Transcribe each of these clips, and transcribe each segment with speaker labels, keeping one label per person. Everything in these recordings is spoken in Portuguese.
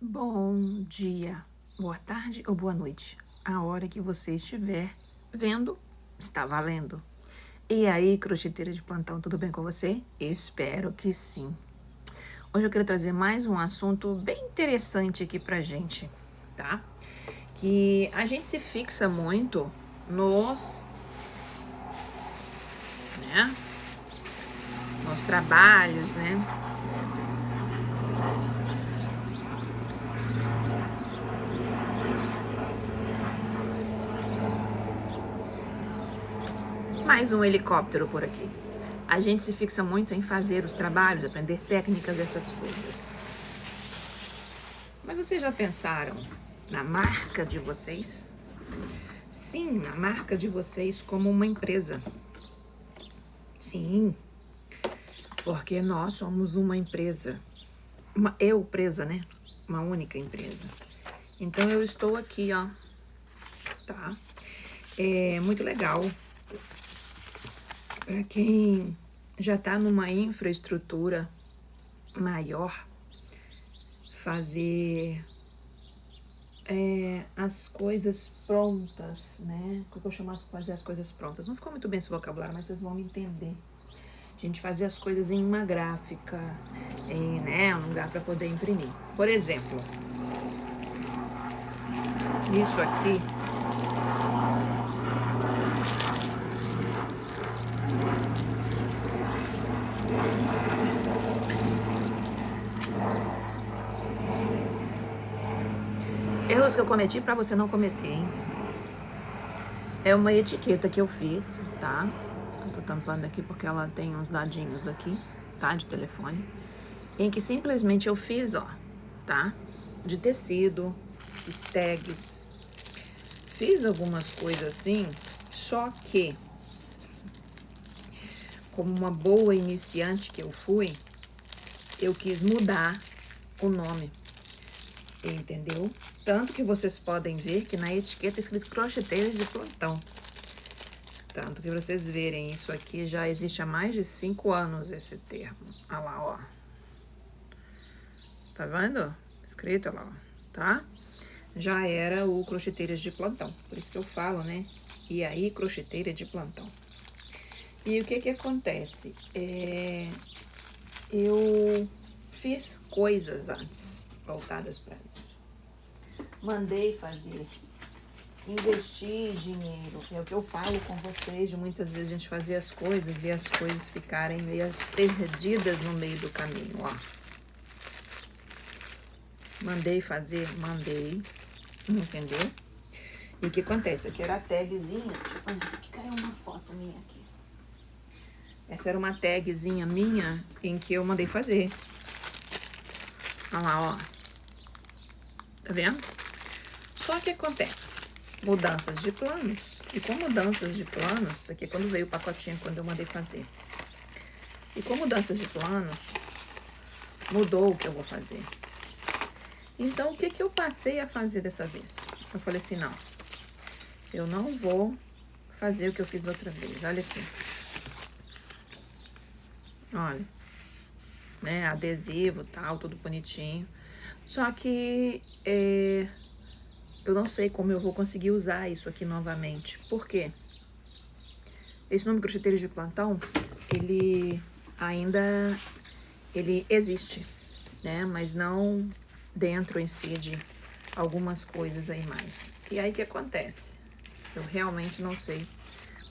Speaker 1: Bom dia, boa tarde ou boa noite. A hora que você estiver vendo, está valendo. E aí, crocheteira de plantão, tudo bem com você? Espero que sim. Hoje eu quero trazer mais um assunto bem interessante aqui pra gente, tá? Que a gente se fixa muito né? Nos trabalhos, né? Mais um helicóptero por aqui. A gente se fixa muito em fazer os trabalhos, aprender técnicas dessas coisas. Mas vocês já pensaram na marca de vocês? Sim, na marca de vocês como uma empresa. Sim, porque nós somos uma empresa. Uma empresa, né? Uma única empresa. Então eu estou aqui, ó. Tá? É muito legal. Para quem já tá numa infraestrutura maior, fazer as coisas prontas, né? O que eu chamo de fazer as coisas prontas? Não ficou muito bem esse vocabulário, mas vocês vão me entender. A gente fazia as coisas em uma gráfica, em, né, um lugar para poder imprimir. Por exemplo, isso aqui erros que eu cometi para você não cometer, hein? É uma etiqueta que eu fiz, tá? Eu tô tampando aqui porque ela tem uns dadinhos aqui, tá? De telefone. Em que simplesmente eu fiz, ó, tá? De tecido, tags. Fiz algumas coisas assim, só que, como uma boa iniciante que eu fui, eu quis mudar o nome, entendeu? Tanto que vocês podem ver que na etiqueta é escrito crocheteiras de plantão. Tanto que vocês verem, isso aqui já existe há mais de 5 anos, esse termo. Olha lá, ó. Tá vendo? Escrito lá, ó, tá? Já era o crocheteiras de plantão. Por isso que eu falo, né? E aí, crocheteira de plantão. E o que que acontece? Eu fiz coisas antes, voltadas para isso. Mandei fazer, investir dinheiro, que é o que eu falo com vocês, de muitas vezes a gente fazer as coisas e as coisas ficarem meio perdidas no meio do caminho, ó. Mandei fazer, entendeu? E o que acontece? Aqui era a tagzinha, deixa eu fazer, que caiu uma foto minha aqui. Essa era uma tagzinha minha em que eu mandei fazer. Olha lá, ó. Tá vendo? Só que acontece, mudanças de planos. E com mudanças de planos, isso aqui é quando veio o pacotinho, quando eu mandei fazer. E com mudanças de planos, mudou o que eu vou fazer. Então, o que que eu passei a fazer dessa vez? Eu falei assim, não, eu não vou fazer o que eu fiz da outra vez. Olha aqui. Olha, né, adesivo, tal, tudo bonitinho. Só que eu não sei como eu vou conseguir usar isso aqui novamente. Por quê? Esse nome Crocheteiros de Plantão, ele existe, né? Mas não dentro em si de algumas coisas aí mais. E aí, o que acontece? Eu realmente não sei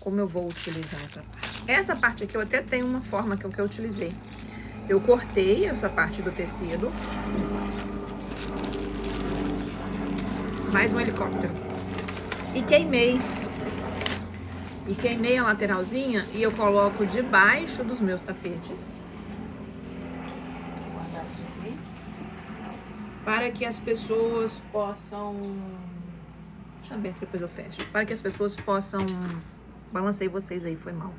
Speaker 1: como eu vou utilizar essa parte. Essa parte aqui eu até tenho uma forma que eu utilizei. Eu cortei essa parte do tecido. Mais um helicóptero. E queimei. E queimei a lateralzinha e eu coloco debaixo dos meus tapetes. Deixa eu guardar isso aqui. Para que as pessoas possam... Deixa eu ver que depois eu fecho. Para que as pessoas possam... Balancei vocês aí, foi mal.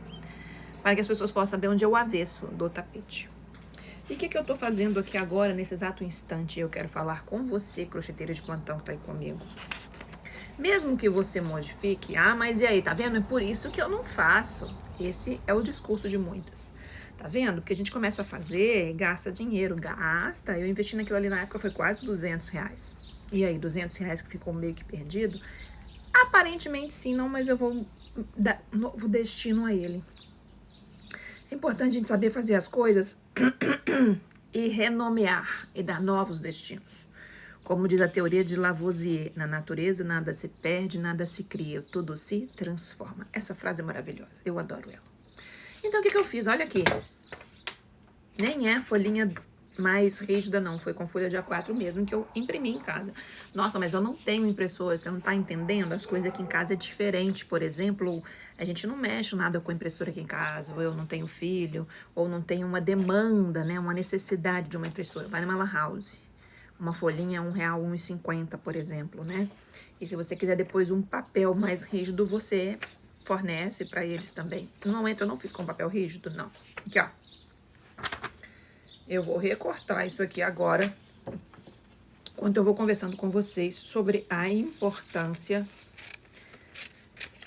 Speaker 1: Para que as pessoas possam saber onde é o avesso do tapete. E o que que eu tô fazendo aqui agora, nesse exato instante? Eu quero falar com você, crocheteira de plantão que tá aí comigo. Mesmo que você modifique, mas e aí, tá vendo? É por isso que eu não faço. Esse é o discurso de muitas. Tá vendo? Porque a gente começa a fazer, gasta dinheiro, gasta. Eu investi naquilo ali na época, foi quase R$200. E aí, R$200 que ficou meio que perdido? Aparentemente sim, não, mas eu vou dar novo destino a ele. É importante a gente saber fazer as coisas e renomear e dar novos destinos. Como diz a teoria de Lavoisier, na natureza nada se perde, nada se cria, tudo se transforma. Essa frase é maravilhosa, eu adoro ela. Então o que eu fiz? Olha aqui. Nem é folhinha mais rígida não, foi com folha de A4 mesmo que eu imprimi em casa. Nossa, mas eu não tenho impressora, você não tá entendendo? As coisas aqui em casa é diferente. Por exemplo, a gente não mexe nada com impressora aqui em casa, ou eu não tenho filho, ou não tenho uma demanda, né, uma necessidade de uma impressora. Vai numa lan house, uma folhinha é R$1, R$1,50, por exemplo, né? E se você quiser depois um papel mais rígido, você fornece para eles também. No momento eu não fiz com papel rígido, não. Aqui, ó. Eu vou recortar isso aqui agora, enquanto eu vou conversando com vocês sobre a importância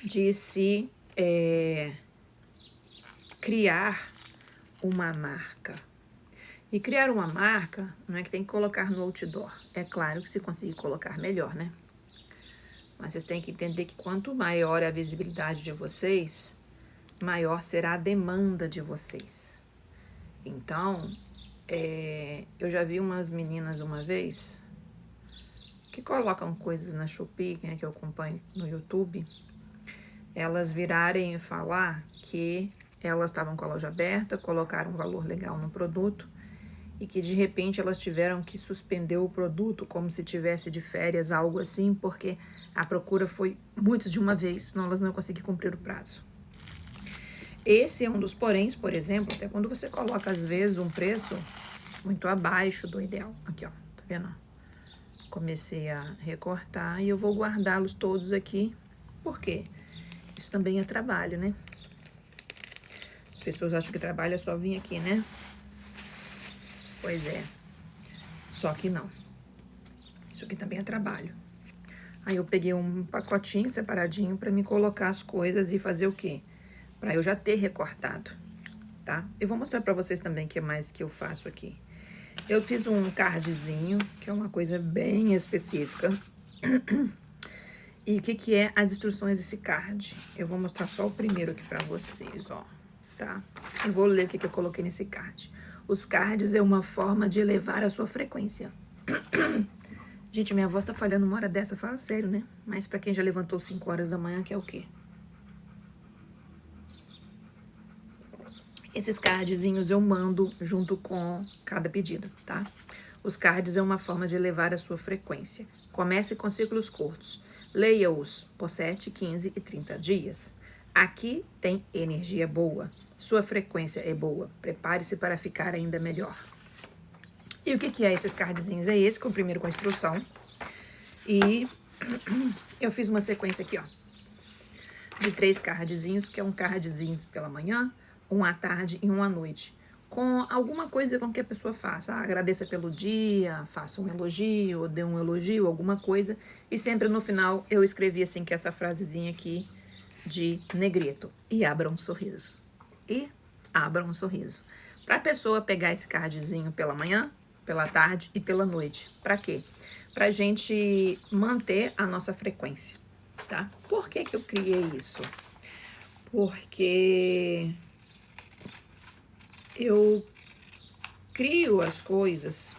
Speaker 1: de se criar uma marca. E criar uma marca não é que tem que colocar no outdoor. É claro que se conseguir colocar, melhor, né? Mas vocês têm que entender que quanto maior é a visibilidade de vocês, maior será a demanda de vocês. Então, eu já vi umas meninas uma vez que colocam coisas na Shopee, né, que eu acompanho no YouTube, elas virarem e falar que elas estavam com a loja aberta, colocaram um valor legal no produto e que de repente elas tiveram que suspender o produto como se tivesse de férias, algo assim, porque a procura foi muito de uma vez, senão elas não conseguiam cumprir o prazo. Esse é um dos poréns, por exemplo, até quando você coloca às vezes um preço muito abaixo do ideal. Aqui, ó, tá vendo? Comecei a recortar e eu vou guardá-los todos aqui. Por quê? Isso também é trabalho, né? As pessoas acham que trabalho é só vir aqui, né? Pois é. Só que não. Isso aqui também é trabalho. Aí eu peguei um pacotinho separadinho pra me colocar as coisas e fazer o quê? Pra eu já ter recortado, tá? Eu vou mostrar pra vocês também o que mais que eu faço aqui. Eu fiz um cardzinho, que é uma coisa bem específica. E o que é as instruções desse card? Eu vou mostrar só o primeiro aqui pra vocês, ó, tá? Eu vou ler o que eu coloquei nesse card. Os cards é uma forma de elevar a sua frequência. Gente, minha voz tá falhando uma hora dessa, fala sério, né? Mas pra quem já levantou 5 horas da manhã, que é o quê? Esses cardzinhos eu mando junto com cada pedido, tá? Os cards é uma forma de elevar a sua frequência. Comece com ciclos curtos. Leia-os por 7, 15 e 30 dias. Aqui tem energia boa. Sua frequência é boa. Prepare-se para ficar ainda melhor. E o que é esses cardzinhos? É esse, que é o primeiro com a instrução. E eu fiz uma sequência aqui, ó, de 3 cardzinhos, que é um cardzinho pela manhã, um à tarde e um à noite. Com alguma coisa com que a pessoa faça. Agradeça pelo dia, faça um elogio, ou dê um elogio, alguma coisa. E sempre no final eu escrevi assim, que essa frasezinha aqui de negrito. E abra um sorriso. E abra um sorriso. Pra pessoa pegar esse cardzinho pela manhã, pela tarde e pela noite. Pra quê? Pra gente manter a nossa frequência, tá? Por que eu criei isso? Porque eu crio as coisas,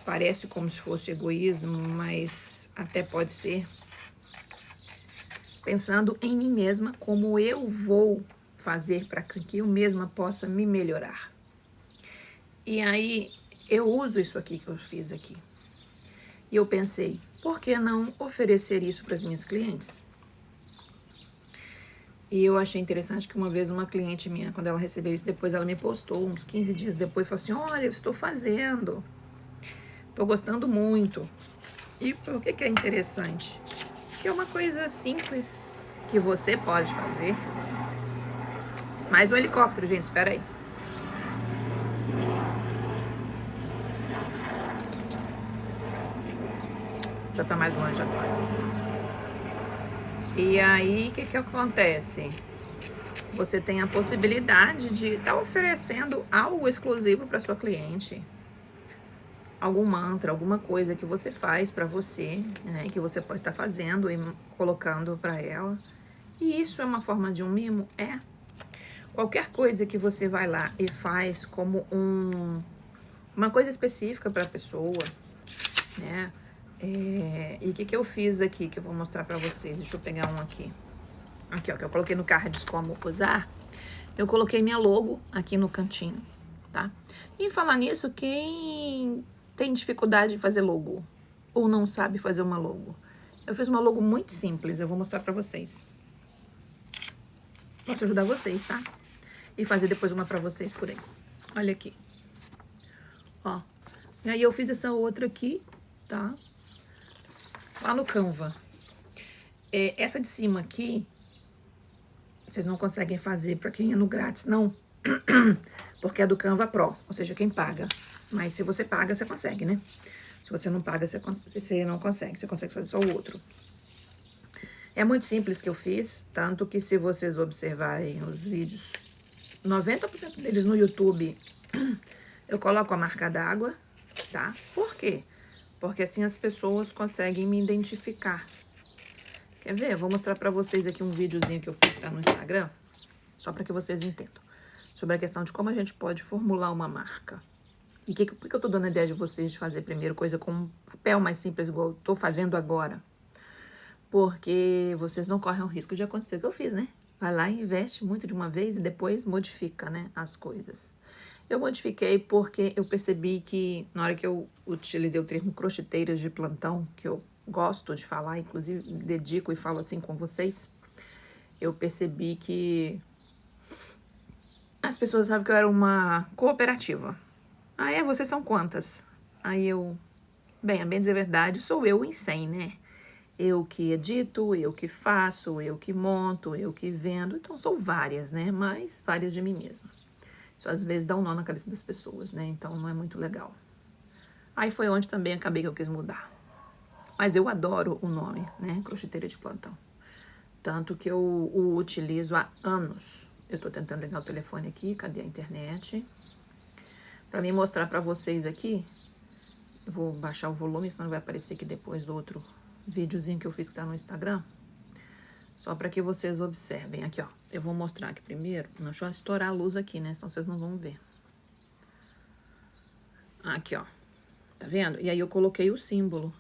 Speaker 1: parece como se fosse egoísmo, mas até pode ser, pensando em mim mesma, como eu vou fazer para que eu mesma possa me melhorar. E aí, eu uso isso aqui que eu fiz aqui. E eu pensei, por que não oferecer isso para as minhas clientes? E eu achei interessante que uma vez uma cliente minha, quando ela recebeu isso, depois ela me postou, uns 15 dias depois, falou assim, olha, eu estou fazendo, estou gostando muito. E por que é interessante? Porque é uma coisa simples que você pode fazer. Mais um helicóptero, gente, espera aí. Já tá mais longe agora. E aí, o que acontece? você tem a possibilidade de estar oferecendo algo exclusivo para sua cliente. Algum mantra, alguma coisa que você faz para você, né, que você pode estar fazendo e colocando para ela. E isso é uma forma de um mimo? É. Qualquer coisa que você vai lá e faz como uma coisa específica para a pessoa, né? E o que eu fiz aqui, que eu vou mostrar para vocês. Deixa eu pegar um aqui. Aqui, ó, que eu coloquei no cards como usar. Eu coloquei minha logo aqui no cantinho, tá? E em falar nisso, quem tem dificuldade de fazer logo ou não sabe fazer uma logo? Eu fiz uma logo muito simples, eu vou mostrar pra vocês. Posso ajudar vocês, tá? E fazer depois uma pra vocês por aí. Olha aqui. Ó. E aí eu fiz essa outra aqui, tá? Lá no Canva. Essa de cima aqui, vocês não conseguem fazer pra quem é no grátis, não. Porque é do Canva Pro, ou seja, quem paga. Mas se você paga, você consegue, né? Se você não paga, você não consegue. Você consegue fazer só o outro. É muito simples que eu fiz, tanto que se vocês observarem os vídeos, 90% deles no YouTube, eu coloco a marca d'água, tá? Por quê? Porque assim as pessoas conseguem me identificar. Quer ver? Eu vou mostrar pra vocês aqui um videozinho que eu fiz, tá, no Instagram, só pra que vocês entendam. Sobre a questão de como a gente pode formular uma marca. E por que eu tô dando a ideia de vocês de fazer primeiro coisa com um papel mais simples, igual eu tô fazendo agora? Porque vocês não correm o risco de acontecer o que eu fiz, né? Vai lá e investe muito de uma vez e depois modifica, né, as coisas. Eu modifiquei porque eu percebi que, na hora que eu utilizei o termo crocheteiras de plantão, que eu gosto de falar, inclusive dedico e falo assim com vocês, eu percebi que as pessoas sabem que eu era uma cooperativa. Ah, vocês são quantas? Aí eu, bem, a bem dizer a verdade, sou eu em 100, né? Eu que edito, eu que faço, eu que monto, eu que vendo. Então, sou várias, né? Mas várias de mim mesma. Isso às vezes dá um nó na cabeça das pessoas, né? Então, não é muito legal. Aí foi onde também acabei que eu quis mudar. Mas eu adoro o nome, né? Crocheteira de plantão. Tanto que eu o utilizo há anos. Eu tô tentando ligar o telefone aqui. Cadê a internet? Pra mim mostrar pra vocês aqui. Eu vou baixar o volume, senão vai aparecer aqui depois do outro videozinho que eu fiz que tá no Instagram. Só pra que vocês observem. Aqui, ó. Eu vou mostrar aqui primeiro. Deixa eu estourar a luz aqui, né? Senão vocês não vão ver. Aqui, ó. Tá vendo? E aí eu coloquei o símbolo.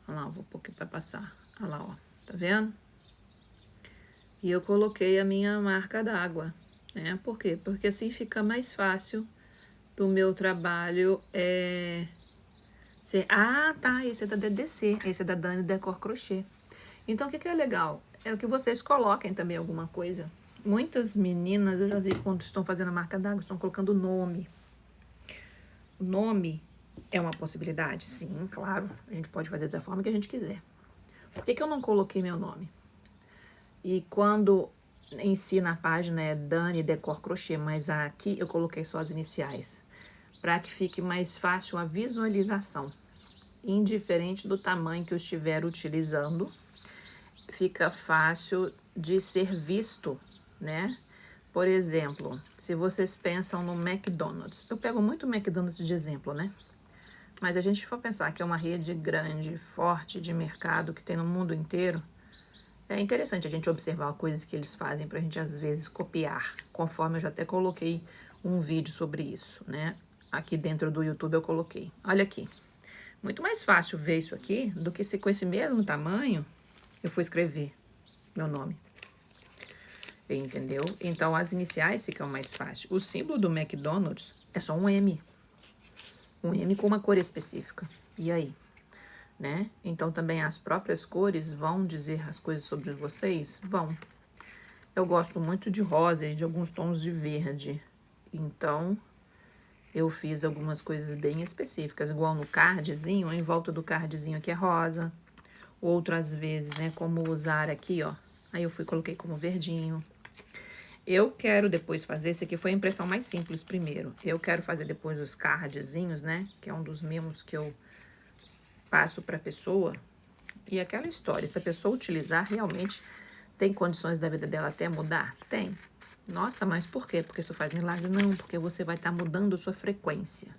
Speaker 1: Olha lá, eu vou pôr aqui pra passar. Olha lá, ó. Tá vendo? E eu coloquei a minha marca d'água, né? Por quê? Porque assim fica mais fácil do meu trabalho Ah, tá, esse é da DDC, esse é da Dani Decor Crochê. Então, o que é legal? É o que vocês coloquem também alguma coisa. Muitas meninas, eu já vi quando estão fazendo a marca d'água, estão colocando o nome. O nome é uma possibilidade? Sim, claro. A gente pode fazer da forma que a gente quiser. Por que eu não coloquei meu nome? E quando em si na página é Dani Decor Crochê, mas aqui eu coloquei só as iniciais, para que fique mais fácil a visualização. Indiferente do tamanho que eu estiver utilizando, fica fácil de ser visto, né? Por exemplo, se vocês pensam no McDonald's, eu pego muito o McDonald's de exemplo, né? Mas a gente for pensar que é uma rede grande, forte de mercado que tem no mundo inteiro, é interessante a gente observar coisas que eles fazem pra gente às vezes copiar, conforme eu já até coloquei um vídeo sobre isso, né? Aqui dentro do YouTube eu coloquei. Olha aqui. Muito mais fácil ver isso aqui do que se com esse mesmo tamanho eu for escrever meu nome. Entendeu? Então, as iniciais ficam mais fácil. O símbolo do McDonald's é só um M. Um M com uma cor específica. E aí? Né? Então, também as próprias cores vão dizer as coisas sobre vocês? Vão. Eu gosto muito de rosa e de alguns tons de verde. Então, eu fiz algumas coisas bem específicas, igual no cardzinho, em volta do cardzinho aqui é rosa. Outras vezes, né, como usar aqui, ó. Aí eu coloquei como verdinho. Eu quero depois fazer, esse aqui foi a impressão mais simples primeiro. Eu quero fazer depois os cardzinhos, né, que é um dos mimos que eu passo pra pessoa. E aquela história, se a pessoa utilizar, realmente tem condições da vida dela até mudar? Tem. Nossa, mas por quê? Porque isso faz milagre? Não, porque você vai estar mudando a sua frequência.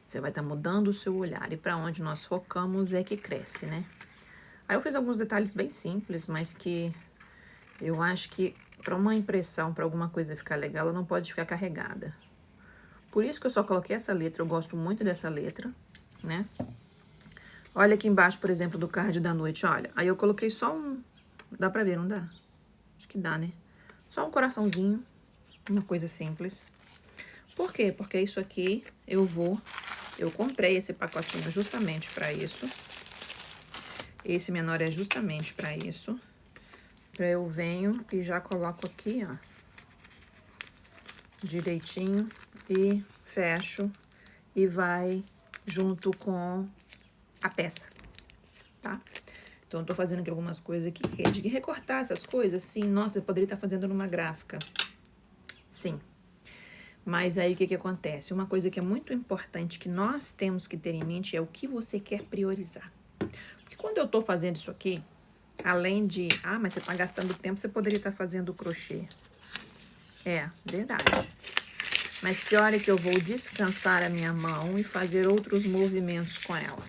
Speaker 1: Você vai estar mudando o seu olhar. E para onde nós focamos é que cresce, né? Aí eu fiz alguns detalhes bem simples, mas que eu acho que para uma impressão, para alguma coisa ficar legal, ela não pode ficar carregada. Por isso que eu só coloquei essa letra. Eu gosto muito dessa letra, né? Olha aqui embaixo, por exemplo, do card da noite, olha. Aí eu coloquei só um... Dá pra ver, não dá? Acho que dá, né? Só um coraçãozinho, uma coisa simples. Por quê? Porque isso aqui eu comprei esse pacotinho justamente pra isso. Esse menor é justamente pra isso. Eu venho e já coloco aqui, ó. Direitinho e fecho. E vai junto com a peça, tá? Então, eu tô fazendo aqui algumas coisas aqui. De recortar essas coisas, sim. Nossa, eu poderia estar fazendo numa gráfica. Sim. Mas aí, o que que acontece? Uma coisa que é muito importante que nós temos que ter em mente é o que você quer priorizar. Porque quando eu tô fazendo isso aqui, além de... Ah, mas você tá gastando tempo, você poderia estar fazendo crochê. É, verdade. Mas que hora que eu vou descansar a minha mão e fazer outros movimentos com ela?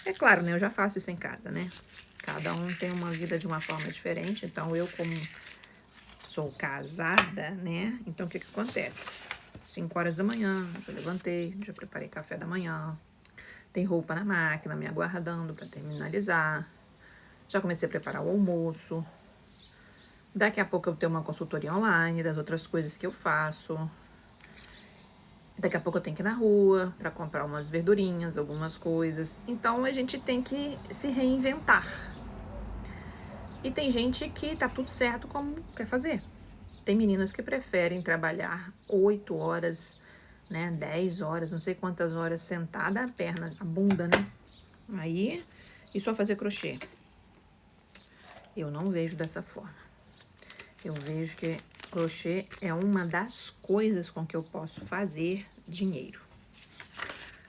Speaker 1: É claro, né? Eu já faço isso em casa, né? Cada um tem uma vida de uma forma diferente. Então, eu como sou casada, né? Então, o que que acontece? 5 horas da manhã, já levantei, já preparei café da manhã. Tem roupa na máquina me aguardando para terminalizar. Já comecei a preparar o almoço. Daqui a pouco eu tenho uma consultoria online das outras coisas que eu faço. Daqui a pouco eu tenho que ir na rua para comprar umas verdurinhas, algumas coisas. Então, a gente tem que se reinventar. E tem gente que tá tudo certo como quer fazer. Tem meninas que preferem trabalhar 8 horas, né, 10 horas, não sei quantas horas sentada, a perna, a bunda, né? Aí, e só fazer crochê. Eu não vejo dessa forma. Eu vejo que crochê é uma das coisas com que eu posso fazer dinheiro.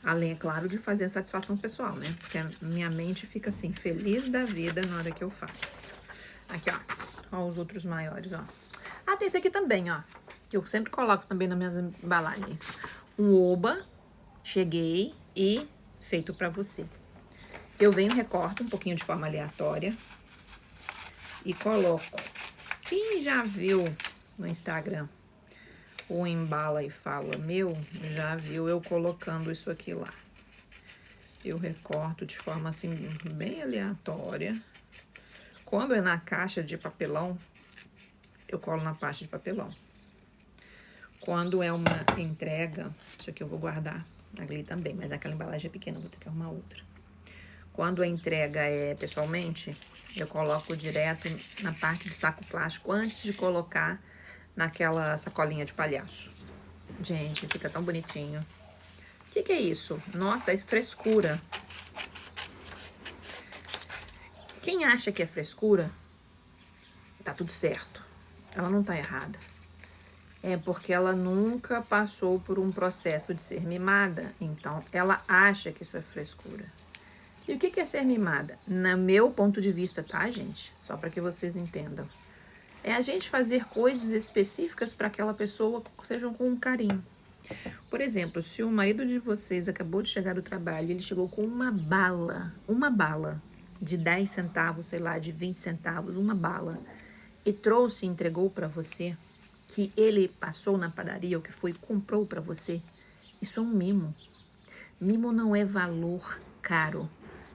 Speaker 1: Além, é claro, de fazer a satisfação pessoal, né? Porque a minha mente fica assim, feliz da vida na hora que eu faço. Aqui, ó. Ó os outros maiores, ó. Ah, tem esse aqui também, ó. Que eu sempre coloco também nas minhas embalagens. Um oba, cheguei e feito pra você. Eu venho, recorto um pouquinho de forma aleatória e coloco. Quem já viu no Instagram o Embala e Fala meu, já viu eu colocando isso aqui lá. Eu recorto de forma assim, bem aleatória. Quando é na caixa de papelão, eu colo na parte de papelão. Quando é uma entrega, isso aqui eu vou guardar ali também, mas aquela embalagem é pequena, vou ter que arrumar outra. Quando a entrega é pessoalmente, eu coloco direto na parte de saco plástico antes de colocar naquela sacolinha de palhaço. Gente, fica tão bonitinho. O que que é isso? Nossa, é frescura. Quem acha que é frescura, tá tudo certo. Ela não tá errada. É porque ela nunca passou por um processo de ser mimada. Então, ela acha que isso é frescura. E o que é ser mimada? No meu ponto de vista, tá, gente? Só para que vocês entendam. É a gente fazer coisas específicas para aquela pessoa, sejam com um carinho. Por exemplo, se o marido de vocês acabou de chegar do trabalho, ele chegou com uma bala de 10 centavos, sei lá, de 20 centavos, uma bala, e trouxe e entregou para você, que ele passou na padaria ou que foi e comprou para você, isso é um mimo. Mimo não é valor caro.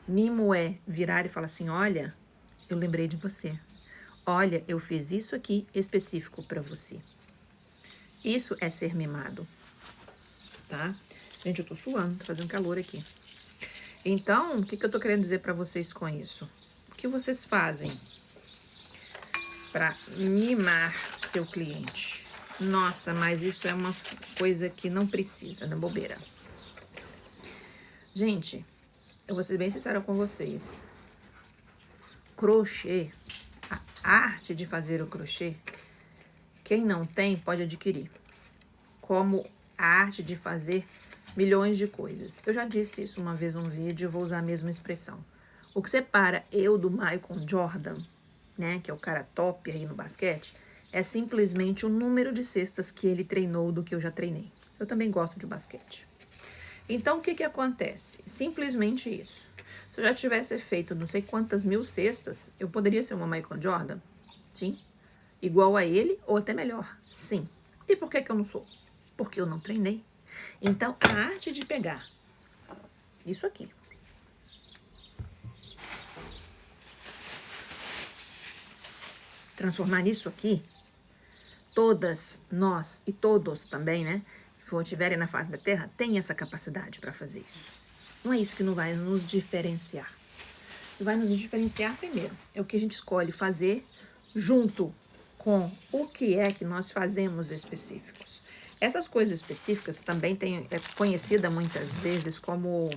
Speaker 1: Mimo é virar e falar assim, olha, eu lembrei de você. Olha, eu fiz isso aqui específico para você. Isso é ser mimado, tá? Gente, eu tô suando, tá fazendo calor aqui. Então, o que eu tô querendo dizer para vocês com isso? O que vocês fazem para mimar seu cliente? Nossa, mas isso é uma coisa que não precisa, né, bobeira. Gente, eu vou ser bem sincera com vocês. Crochê, a arte de fazer o crochê, quem não tem pode adquirir. Como a arte de fazer milhões de coisas. Eu já disse isso uma vez num vídeo, eu vou usar a mesma expressão. O que separa eu do Michael Jordan, né, que é o cara top aí no basquete, é simplesmente o número de cestas que ele treinou do que eu já treinei. Eu também gosto de basquete. Então, o que acontece? Simplesmente isso. Se eu já tivesse feito não sei quantas mil cestas, eu poderia ser uma Michael Jordan? Sim. Igual a ele ou até melhor? Sim. E por que eu não sou? Porque eu não treinei. Então, a arte de pegar isso aqui, transformar nisso aqui, todas nós e todos também, né, que estiverem na face da Terra, tem essa capacidade para fazer isso. Não é isso que não vai nos diferenciar. O que vai nos diferenciar primeiro é o que a gente escolhe fazer junto com o que é que nós fazemos específicos. Essas coisas específicas também é conhecida muitas vezes como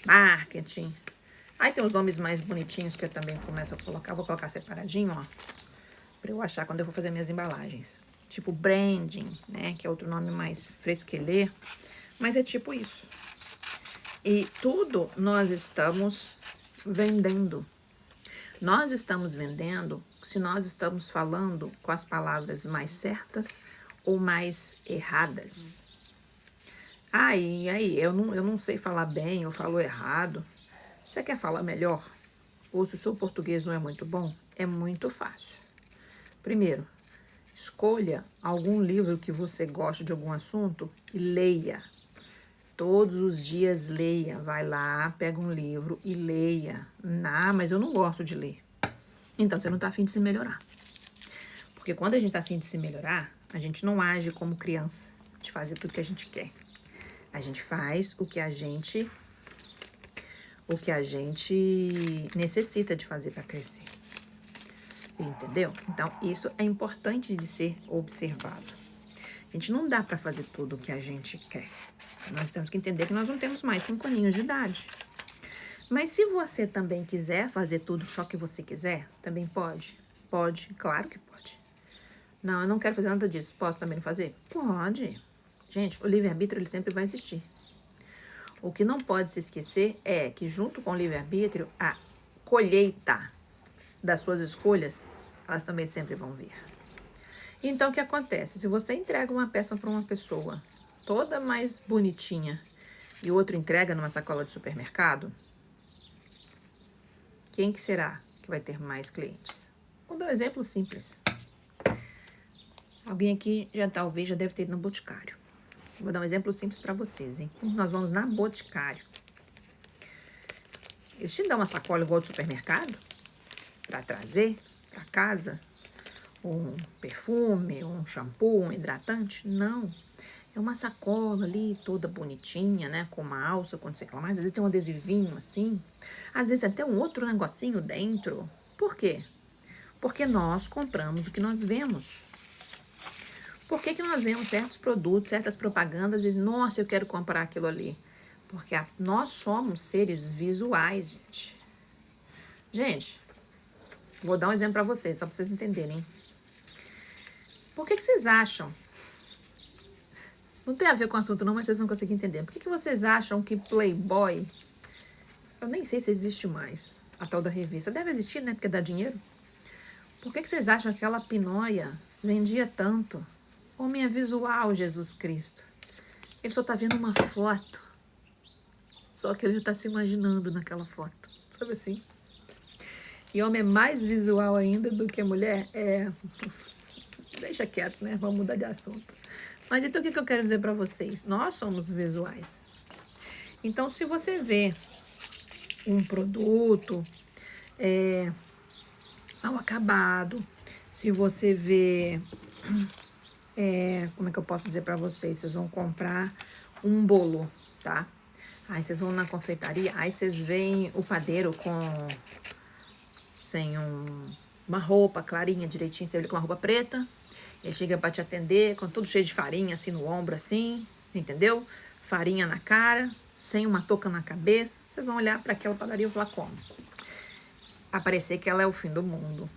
Speaker 1: marketing. Aí tem os nomes mais bonitinhos que eu também começo a colocar. Vou colocar separadinho, ó, para eu achar quando eu vou fazer minhas embalagens. Tipo branding, né, que é outro nome mais fresquelê. Mas é tipo isso. E tudo nós estamos vendendo. Nós estamos vendendo se nós estamos falando com as palavras mais certas ou mais erradas. Aí, eu não sei falar bem, eu falo errado. Você quer falar melhor? Ou se o seu português não é muito bom? É muito fácil. Primeiro, escolha algum livro que você goste de algum assunto e leia. Todos os dias leia. Vai lá, pega um livro e leia. Mas eu não gosto de ler. Então, você não está afim de se melhorar. Porque quando a gente está afim de se melhorar, a gente não age como criança, de fazer tudo que a gente quer. A gente faz o que a gente necessita de fazer para crescer. Entendeu? Então, isso é importante de ser observado. A gente não dá para fazer tudo o que a gente quer. Nós temos que entender que nós não temos mais 5 aninhos de idade. Mas se você também quiser fazer tudo só que você quiser, também pode? Pode, claro que pode. Não, eu não quero fazer nada disso. Posso também fazer? Pode. Gente, o livre-arbítrio ele sempre vai existir. O que não pode se esquecer é que junto com o livre-arbítrio, a colheita das suas escolhas, elas também sempre vão vir. Então, o que acontece? Se você entrega uma peça para uma pessoa toda mais bonitinha e o outro entrega numa sacola de supermercado, quem que será que vai ter mais clientes? Vou dar um exemplo simples. Alguém aqui talvez já deve ter ido no Boticário. Vou dar um exemplo simples para vocês, hein? Nós vamos na Boticário. Eles te dão uma sacola igual de supermercado para trazer para casa um perfume, um shampoo, um hidratante? Não. É uma sacola ali, toda bonitinha, né? Com uma alça, quando você quer mais. Às vezes tem um adesivinho assim. Às vezes até um outro negocinho dentro. Por quê? Porque nós compramos o que nós vemos. Por que nós vemos certos produtos, certas propagandas e, nossa, eu quero comprar aquilo ali? Porque nós somos seres visuais, gente. Gente, vou dar um exemplo para vocês, só para vocês entenderem. Por que vocês acham? Não tem a ver com o assunto não, mas vocês vão conseguir entender. Por que vocês acham que Playboy, eu nem sei se existe mais, a tal da revista, deve existir, né, porque dá dinheiro. Por que vocês acham que aquela pinóia vendia tanto? Homem é visual, Jesus Cristo. Ele só tá vendo uma foto. Só que ele já tá se imaginando naquela foto. Sabe assim? E homem é mais visual ainda do que mulher? Deixa quieto, né? Vamos mudar de assunto. Mas então o que eu quero dizer pra vocês? Nós somos visuais. Então, se você vê um produto mal acabado, se você vê... como é que eu posso dizer pra vocês? Vocês vão comprar um bolo, tá? Aí vocês vão na confeitaria, aí vocês veem o padeiro sem uma roupa clarinha, direitinho, você vê ele com uma roupa preta, ele chega pra te atender com tudo cheio de farinha, assim, no ombro, assim, entendeu? Farinha na cara, sem uma touca na cabeça. Vocês vão olhar pra aquela padaria e falar como? Parecer que ela é o fim do mundo.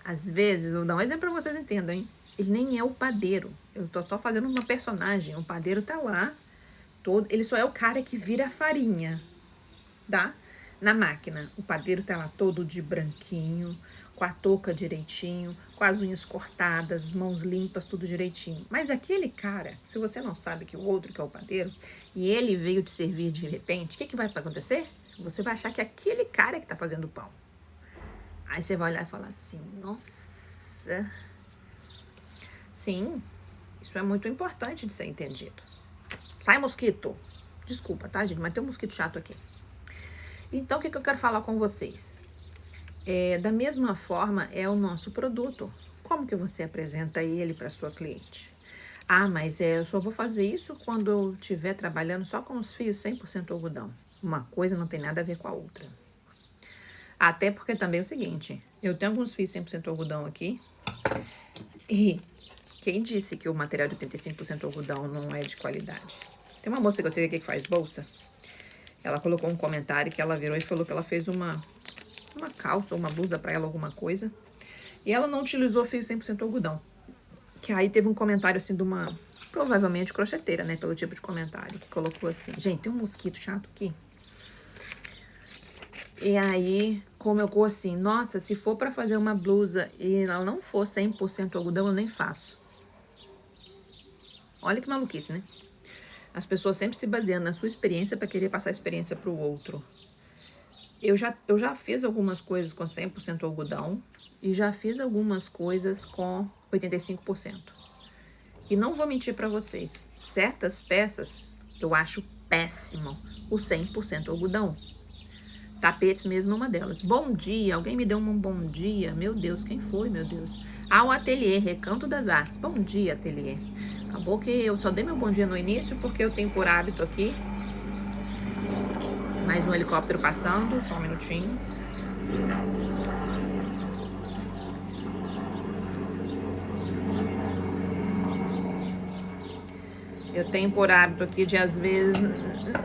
Speaker 1: Às vezes, vou dar um exemplo pra vocês entendam, hein? Ele nem é o padeiro. Eu tô só fazendo uma personagem. O padeiro tá lá, ele só é o cara que vira a farinha, tá? Na máquina. O padeiro tá lá todo de branquinho, com a touca direitinho, com as unhas cortadas, mãos limpas, tudo direitinho. Mas aquele cara, se você não sabe que o outro que é o padeiro, e ele veio te servir de repente, o que vai acontecer? Você vai achar que é aquele cara que tá fazendo o pão. Aí você vai olhar e falar assim, nossa. Sim, isso é muito importante de ser entendido. Sai, mosquito. Desculpa, tá, gente? Mas tem um mosquito chato aqui. Então, o que eu quero falar com vocês? Da mesma forma, é o nosso produto. Como que você apresenta ele para sua cliente? Ah, mas eu só vou fazer isso quando eu estiver trabalhando só com os fios 100% algodão. Uma coisa não tem nada a ver com a outra. Até porque também é o seguinte, eu tenho alguns fios 100% algodão aqui. E quem disse que o material de 85% algodão não é de qualidade? Tem uma moça que eu sei aqui que faz bolsa. Ela colocou um comentário que ela virou e falou que ela fez uma calça ou uma blusa pra ela, alguma coisa. E ela não utilizou fio 100% algodão. Que aí teve um comentário assim de uma, provavelmente crocheteira, né? Pelo tipo de comentário, que colocou assim, gente, tem um mosquito chato aqui. E aí colocou assim, nossa, se for pra fazer uma blusa e ela não for 100% algodão, eu nem faço. Olha que maluquice, né? As pessoas sempre se baseiam na sua experiência para querer passar a experiência para o outro. Eu já fiz algumas coisas com 100% algodão e já fiz algumas coisas com 85%. E não vou mentir para vocês, certas peças eu acho péssimo o 100% algodão. Tapetes mesmo é uma delas. Bom dia, alguém me deu um bom dia. Meu Deus, quem foi, meu Deus? Ah, o Ateliê, Recanto das Artes. Bom dia, Ateliê. Acabou que eu só dei meu bom dia no início, porque eu tenho por hábito aqui. Mais um helicóptero passando, só um minutinho. Eu tenho por hábito aqui de, às vezes,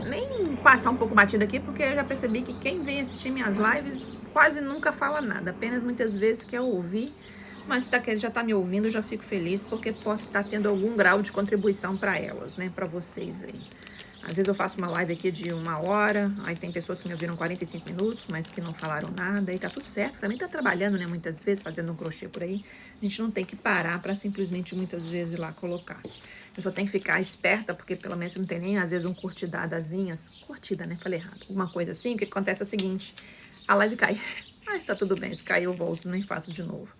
Speaker 1: nem passar um pouco batido aqui, porque eu já percebi que quem vem assistir minhas lives quase nunca fala nada. Apenas muitas vezes quer ouvir. Mas se já tá me ouvindo, eu já fico feliz, porque posso estar tendo algum grau de contribuição para elas, né? Para vocês aí. Às vezes eu faço uma live aqui de 1 hora, aí tem pessoas que me ouviram 45 minutos, mas que não falaram nada, e tá tudo certo. Também tá trabalhando, né? Muitas vezes, fazendo um crochê por aí. A gente não tem que parar para simplesmente, muitas vezes, ir lá colocar. Eu só tenho que ficar esperta, porque pelo menos não tem nem, às vezes, um curtidadazinhas. Curtida, né? Falei errado. Alguma coisa assim, o que acontece é o seguinte, a live cai. Mas tá tudo bem, se cair eu volto, nem faço de novo.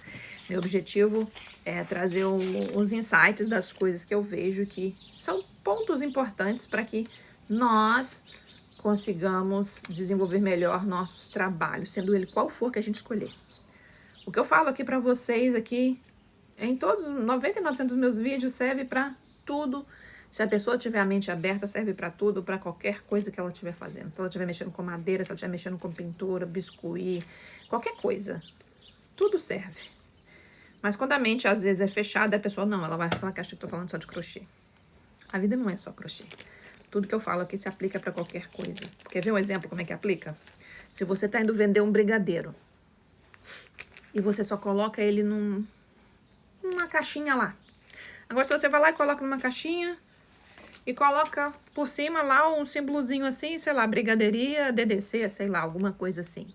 Speaker 1: Meu objetivo é trazer os insights das coisas que eu vejo que são pontos importantes para que nós consigamos desenvolver melhor nossos trabalhos, sendo ele qual for que a gente escolher. O que eu falo aqui para vocês aqui, em todos, 99% dos meus vídeos, serve para tudo. Se a pessoa tiver a mente aberta, serve para tudo, para qualquer coisa que ela estiver fazendo. Se ela estiver mexendo com madeira, se ela estiver mexendo com pintura, biscuit, qualquer coisa. Tudo serve. Mas quando a mente, às vezes, é fechada, a pessoa, não, ela vai falar que acha que eu tô falando só de crochê. A vida não é só crochê. Tudo que eu falo aqui se aplica para qualquer coisa. Quer ver um exemplo como é que aplica? Se você tá indo vender um brigadeiro e você só coloca ele numa caixinha lá. Agora, se você vai lá e coloca numa caixinha e coloca por cima lá um símbolozinho assim, sei lá, brigadeiria, DDC, sei lá, alguma coisa assim.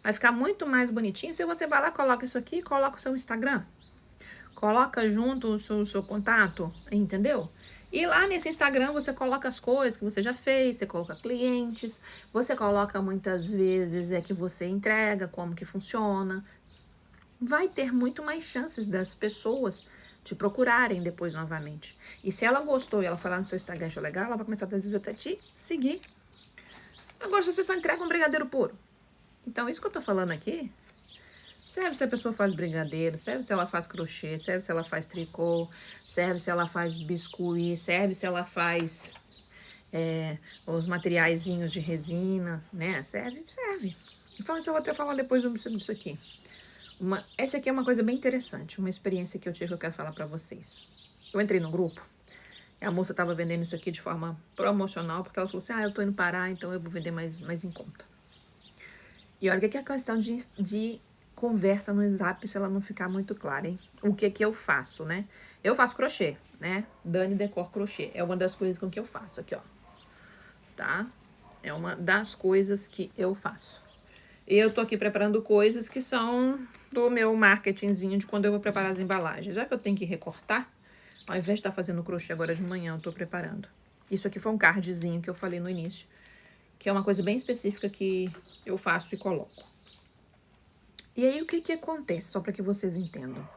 Speaker 1: Vai ficar muito mais bonitinho se você vai lá, coloca isso aqui, coloca o seu Instagram. Coloca junto o seu contato, entendeu? E lá nesse Instagram você coloca as coisas que você já fez, você coloca clientes, você coloca muitas vezes que você entrega, como que funciona. Vai ter muito mais chances das pessoas te procurarem depois novamente. E se ela gostou e ela falar no seu Instagram, achou legal, ela vai começar às vezes até te seguir. Agora, se você só entrega um brigadeiro puro. Então, isso que eu tô falando aqui, serve se a pessoa faz brigadeiro, serve se ela faz crochê, serve se ela faz tricô, serve se ela faz biscuit, serve se ela faz os materiaizinhos de resina, né? Serve. Então, isso eu vou até falar depois disso aqui. Essa aqui é uma coisa bem interessante, uma experiência que eu tive que eu quero falar pra vocês. Eu entrei no grupo, e a moça tava vendendo isso aqui de forma promocional, porque ela falou assim, eu tô indo parar, então eu vou vender mais em conta. E olha que é a questão de conversa no Zap, se ela não ficar muito clara, hein? O que eu faço, né? Eu faço crochê, né? Dani Decor Crochê. É uma das coisas com que eu faço aqui, ó. Tá? É uma das coisas que eu faço. E eu tô aqui preparando coisas que são do meu marketingzinho de quando eu vou preparar as embalagens. Já que eu tenho que recortar, ao invés de estar fazendo crochê agora de manhã, eu tô preparando. Isso aqui foi um cardzinho que eu falei no início, que é uma coisa bem específica que eu faço e coloco. E aí, o que acontece? Só para que vocês entendam.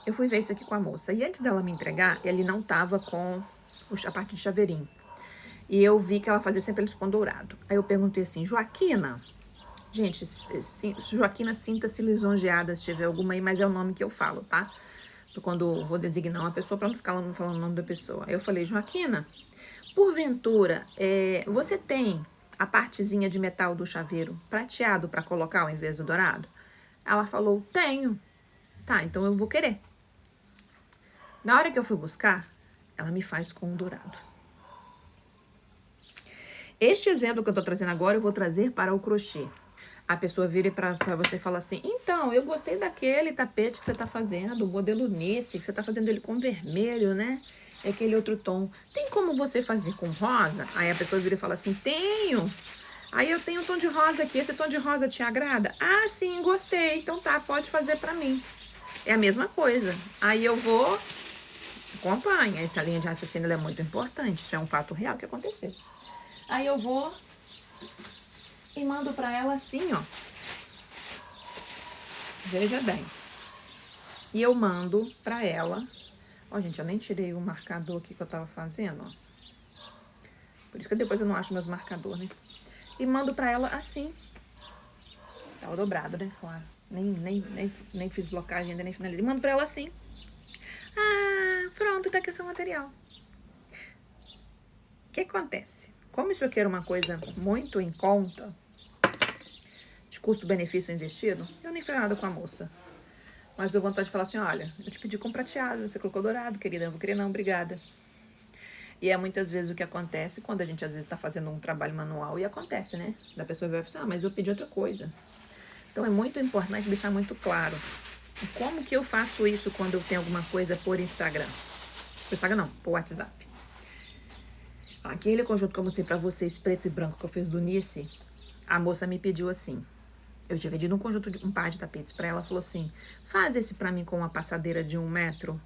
Speaker 1: Eu fui ver isso aqui com a moça. E antes dela me entregar, ele não tava com a parte de chaveirinho. E eu vi que ela fazia sempre eles com dourado. Aí eu perguntei assim, Joaquina... Gente, Joaquina, sinta-se lisonjeada se tiver alguma aí, mas é o nome que eu falo, tá? Quando vou designar uma pessoa, para não ficar falando o nome da pessoa. Aí eu falei, Joaquina, porventura, você tem a partezinha de metal do chaveiro prateado para colocar ao invés do dourado? Ela falou, tenho. Tá, então eu vou querer. Na hora que eu fui buscar, ela me faz com o dourado. Este exemplo que eu tô trazendo agora, eu vou trazer para o crochê. A pessoa vira pra você e fala assim, então, eu gostei daquele tapete que você tá fazendo, o modelo Nice, que você tá fazendo ele com vermelho, né? É aquele outro tom. Tem como você fazer com rosa? Aí a pessoa vira e fala assim, tenho. Aí eu tenho um tom de rosa aqui, esse tom de rosa te agrada? Ah, sim, gostei. Então tá, pode fazer pra mim. É a mesma coisa. Aí eu vou, acompanha. Essa linha de raciocínio ela é muito importante. Isso é um fato real que aconteceu. Aí eu vou e mando pra ela assim, ó. Veja bem. E eu mando pra ela. Ó, gente, eu nem tirei o marcador aqui que eu tava fazendo, ó. Por isso que depois eu não acho meus marcadores, né? E mando pra ela assim. Tá o dobrado, né? Claro. Nem fiz blocagem ainda, nem finalizei. Mando pra ela assim. Ah, pronto, tá aqui o seu material. O que acontece? Como isso aqui era uma coisa muito em conta, de custo-benefício investido, eu nem falei nada com a moça. Mas deu vontade de falar assim, olha, eu te pedi com prateado, você colocou dourado, querida, não vou querer não, obrigada. E é muitas vezes o que acontece quando a gente às vezes está fazendo um trabalho manual e acontece, né? Da pessoa vai pensar, mas eu pedi outra coisa. Então é muito importante deixar muito claro. E como que eu faço isso quando eu tenho alguma coisa por Instagram? Por Instagram não, por WhatsApp. Aquele conjunto que eu mostrei pra vocês, preto e branco, que eu fiz do Nice, a moça me pediu assim. Eu tinha vendido um par de tapetes pra ela, falou assim, faz esse pra mim com uma passadeira de 1 metro,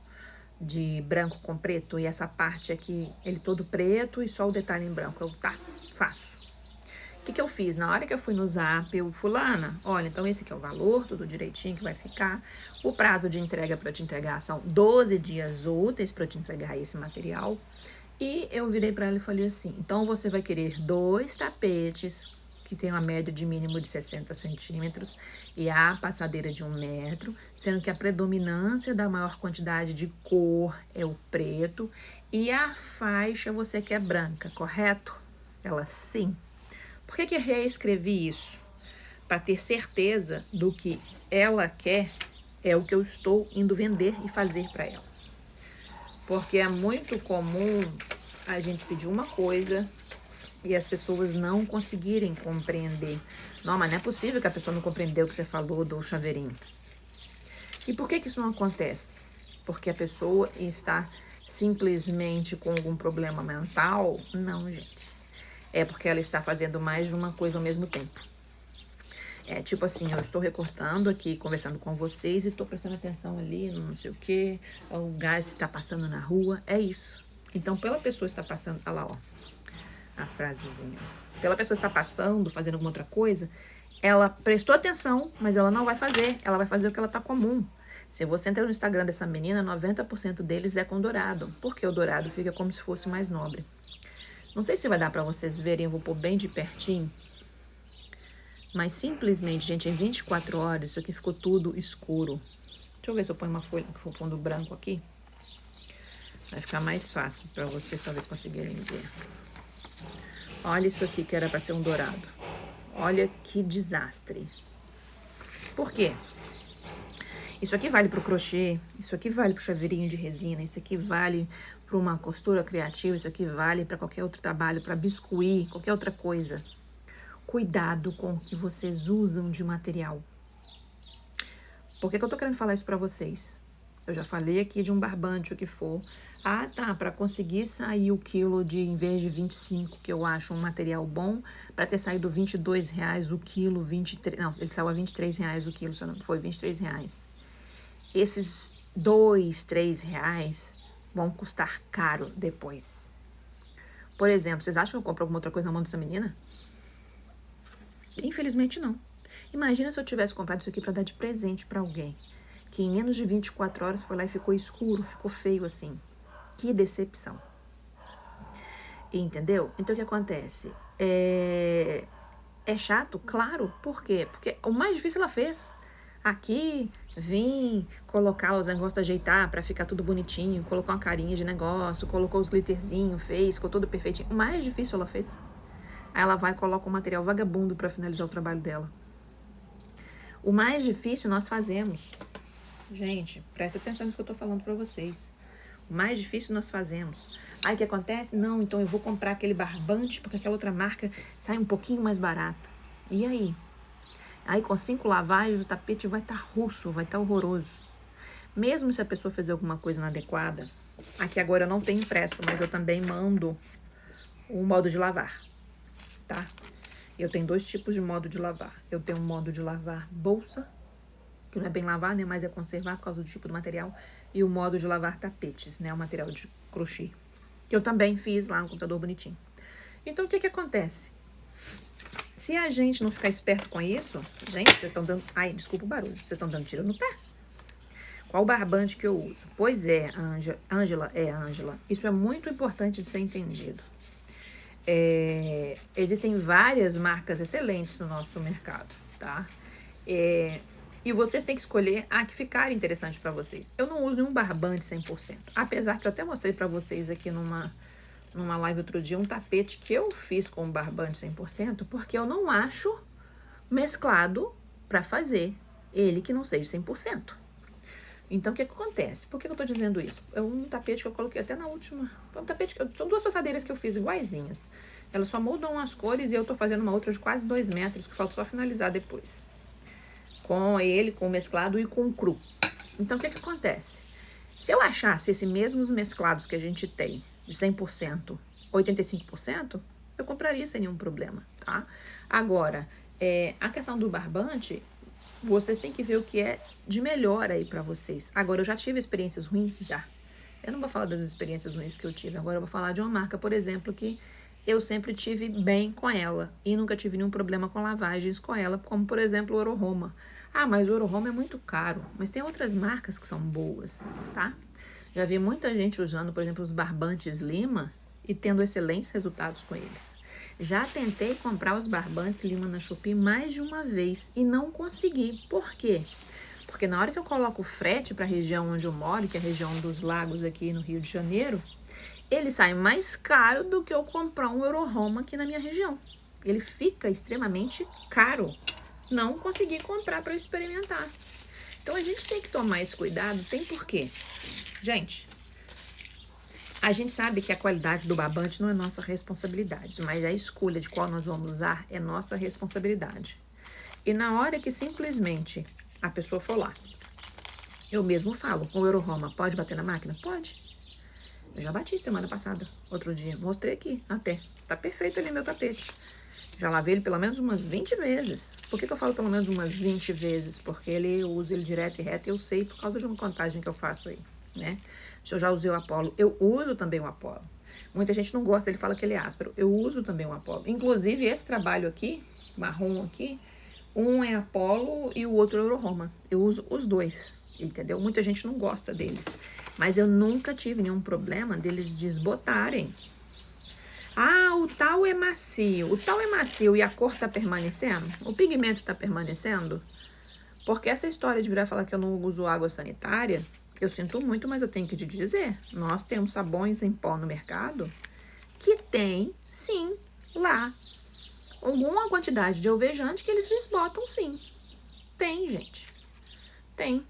Speaker 1: de branco com preto, e essa parte aqui, ele todo preto e só o detalhe em branco. Eu, tá, faço. O que eu fiz? Na hora que eu fui no Zap, eu, fulana, olha, então esse aqui é o valor, tudo direitinho que vai ficar. O prazo de entrega pra te entregar são 12 dias úteis pra te entregar esse material. E eu virei pra ela e falei assim, então você vai querer 2 tapetes, que tem uma média de mínimo de 60 centímetros, e a passadeira de 1 metro, sendo que a predominância da maior quantidade de cor é o preto, e a faixa você quer branca, correto? Ela, sim. Por que eu reescrevi isso? Para ter certeza do que ela quer, é o que eu estou indo vender e fazer para ela. Porque é muito comum a gente pedir uma coisa e as pessoas não conseguirem compreender. Não, mas não é possível que a pessoa não compreendeu o que você falou do chaveirinho. E por que isso não acontece? Porque a pessoa está simplesmente com algum problema mental? Não, gente. É porque ela está fazendo mais de uma coisa ao mesmo tempo. É tipo assim, eu estou recortando aqui, conversando com vocês e estou prestando atenção ali no não sei o que, o gás está passando na rua, é isso. Então, pela pessoa estar passando, olha lá, ó, a frasezinha. Pela pessoa estar passando, fazendo alguma outra coisa, ela prestou atenção, mas ela não vai fazer, ela vai fazer o que ela tá comum. Se você entrar no Instagram dessa menina, 90% deles é com dourado, porque o dourado fica como se fosse mais nobre. Não sei se vai dar pra vocês verem, eu vou pôr bem de pertinho. Mas simplesmente, gente, em 24 horas, isso aqui ficou tudo escuro. Deixa eu ver se eu ponho uma folha com fundo branco aqui. Vai ficar mais fácil pra vocês talvez conseguirem ver. Olha isso aqui que era pra ser um dourado. Olha que desastre. Por quê? Isso aqui vale pro crochê, isso aqui vale pro chaveirinho de resina, isso aqui vale para uma costura criativa, isso aqui vale para qualquer outro trabalho, para biscuit, qualquer outra coisa. Cuidado com o que vocês usam de material. Por que eu tô querendo falar isso para vocês? Eu já falei aqui de um barbante, o que for. Ah, tá, para conseguir sair o quilo de, em vez de 25, que eu acho um material bom, para ter saído R$ 22 o quilo, 23, não, ele saiu a R$ 23 o quilo, se não foi R$ 23. Esses R$ 2, R$ 3 vão custar caro depois. Por exemplo, vocês acham que eu compro alguma outra coisa na mão dessa menina? Infelizmente não. Imagina se eu tivesse comprado isso aqui para dar de presente para alguém, que em menos de 24 horas foi lá e ficou escuro, ficou feio assim. Que decepção. Entendeu? Então o que acontece? É chato? Claro. Por quê? Porque o mais difícil ela fez. Aqui, vim colocar os negócios, ajeitar pra ficar tudo bonitinho, colocou uma carinha de negócio, colocou os glitterzinhos, fez, ficou tudo perfeitinho. O mais difícil ela fez. Aí ela vai e coloca um material vagabundo pra finalizar o trabalho dela. O mais difícil nós fazemos. Gente, presta atenção nisso que eu tô falando pra vocês. O mais difícil nós fazemos. Aí o que acontece? Não, então eu vou comprar aquele barbante porque aquela outra marca sai um pouquinho mais barato. E aí? Aí com 5 lavagens o tapete vai estar russo, vai estar horroroso. Mesmo se a pessoa fizer alguma coisa inadequada, aqui agora eu não tenho impresso, mas eu também mando o modo de lavar, tá? Eu tenho 2 tipos de modo de lavar. Eu tenho um modo de lavar bolsa, que não é bem lavar, né, mas é conservar por causa do tipo do material, e o modo de lavar tapetes, né, o material de crochê, que eu também fiz lá no computador bonitinho. Então, o que acontece? Se a gente não ficar esperto com isso, gente, vocês estão dando... Ai, desculpa o barulho, vocês estão dando tiro no pé. Qual barbante que eu uso? Pois é, Ângela, isso é muito importante de ser entendido. Existem várias marcas excelentes no nosso mercado, tá? E vocês têm que escolher a que ficar interessante para vocês. Eu não uso nenhum barbante 100%. Apesar que eu até mostrei para vocês aqui numa live outro dia um tapete que eu fiz com barbante 100%, porque eu não acho mesclado para fazer ele que não seja 100%. Então, o que acontece? Por que eu tô dizendo isso? É um tapete que eu coloquei até na última... São 2 passadeiras que eu fiz iguaizinhas. Elas só mudam as cores e eu tô fazendo uma outra de quase 2 metros, que falta só finalizar depois. Com ele, com o mesclado e com o cru. Então, o que acontece? Se eu achasse esses mesmos mesclados que a gente tem, de 100%, 85%, eu compraria sem nenhum problema, tá? Agora, a questão do barbante, vocês têm que ver o que é de melhor aí pra vocês. Agora, eu já tive experiências ruins, já. Eu não vou falar das experiências ruins que eu tive, agora eu vou falar de uma marca, por exemplo, que eu sempre tive bem com ela e nunca tive nenhum problema com lavagens com ela, como, por exemplo, o Oro-Roma. Ah, mas o Oro-Roma é muito caro, mas tem outras marcas que são boas, tá? Já vi muita gente usando, por exemplo, os barbantes Lima e tendo excelentes resultados com eles. Já tentei comprar os barbantes Lima na Shopee mais de uma vez e não consegui. Por quê? Porque na hora que eu coloco o frete para a região onde eu moro, que é a região dos lagos aqui no Rio de Janeiro, ele sai mais caro do que eu comprar um Oro-Roma aqui na minha região. Ele fica extremamente caro. Não consegui comprar para experimentar. Então a gente tem que tomar esse cuidado. Tem por quê? Gente, a gente sabe que a qualidade do barbante não é nossa responsabilidade, mas a escolha de qual nós vamos usar é nossa responsabilidade. E na hora que simplesmente a pessoa for lá, eu mesmo falo, o Oro-Roma pode bater na máquina? Pode. Eu já bati semana passada, outro dia, mostrei aqui até. Tá perfeito ali meu tapete. Já lavei ele pelo menos umas 20 vezes. Por que eu falo pelo menos umas 20 vezes? Porque eu uso ele direto e reto e eu sei por causa de uma contagem que eu faço aí, né? Se eu já usei o Apollo, eu uso também o Apollo. Muita gente não gosta, ele fala que ele é áspero. Eu uso também o Apollo. Inclusive, esse trabalho aqui, marrom aqui, um é Apollo e o outro é Oro-Roma. Eu uso os 2, entendeu? Muita gente não gosta deles. Mas eu nunca tive nenhum problema deles desbotarem. Ah, o tal é macio. O tal é macio e a cor tá permanecendo? O pigmento tá permanecendo? Porque essa história de virar falar que eu não uso água sanitária, eu sinto muito, mas eu tenho que te dizer. Nós temos sabões em pó no mercado que tem, sim, lá, alguma quantidade de alvejante que eles desbotam, sim. Tem, gente. Tem.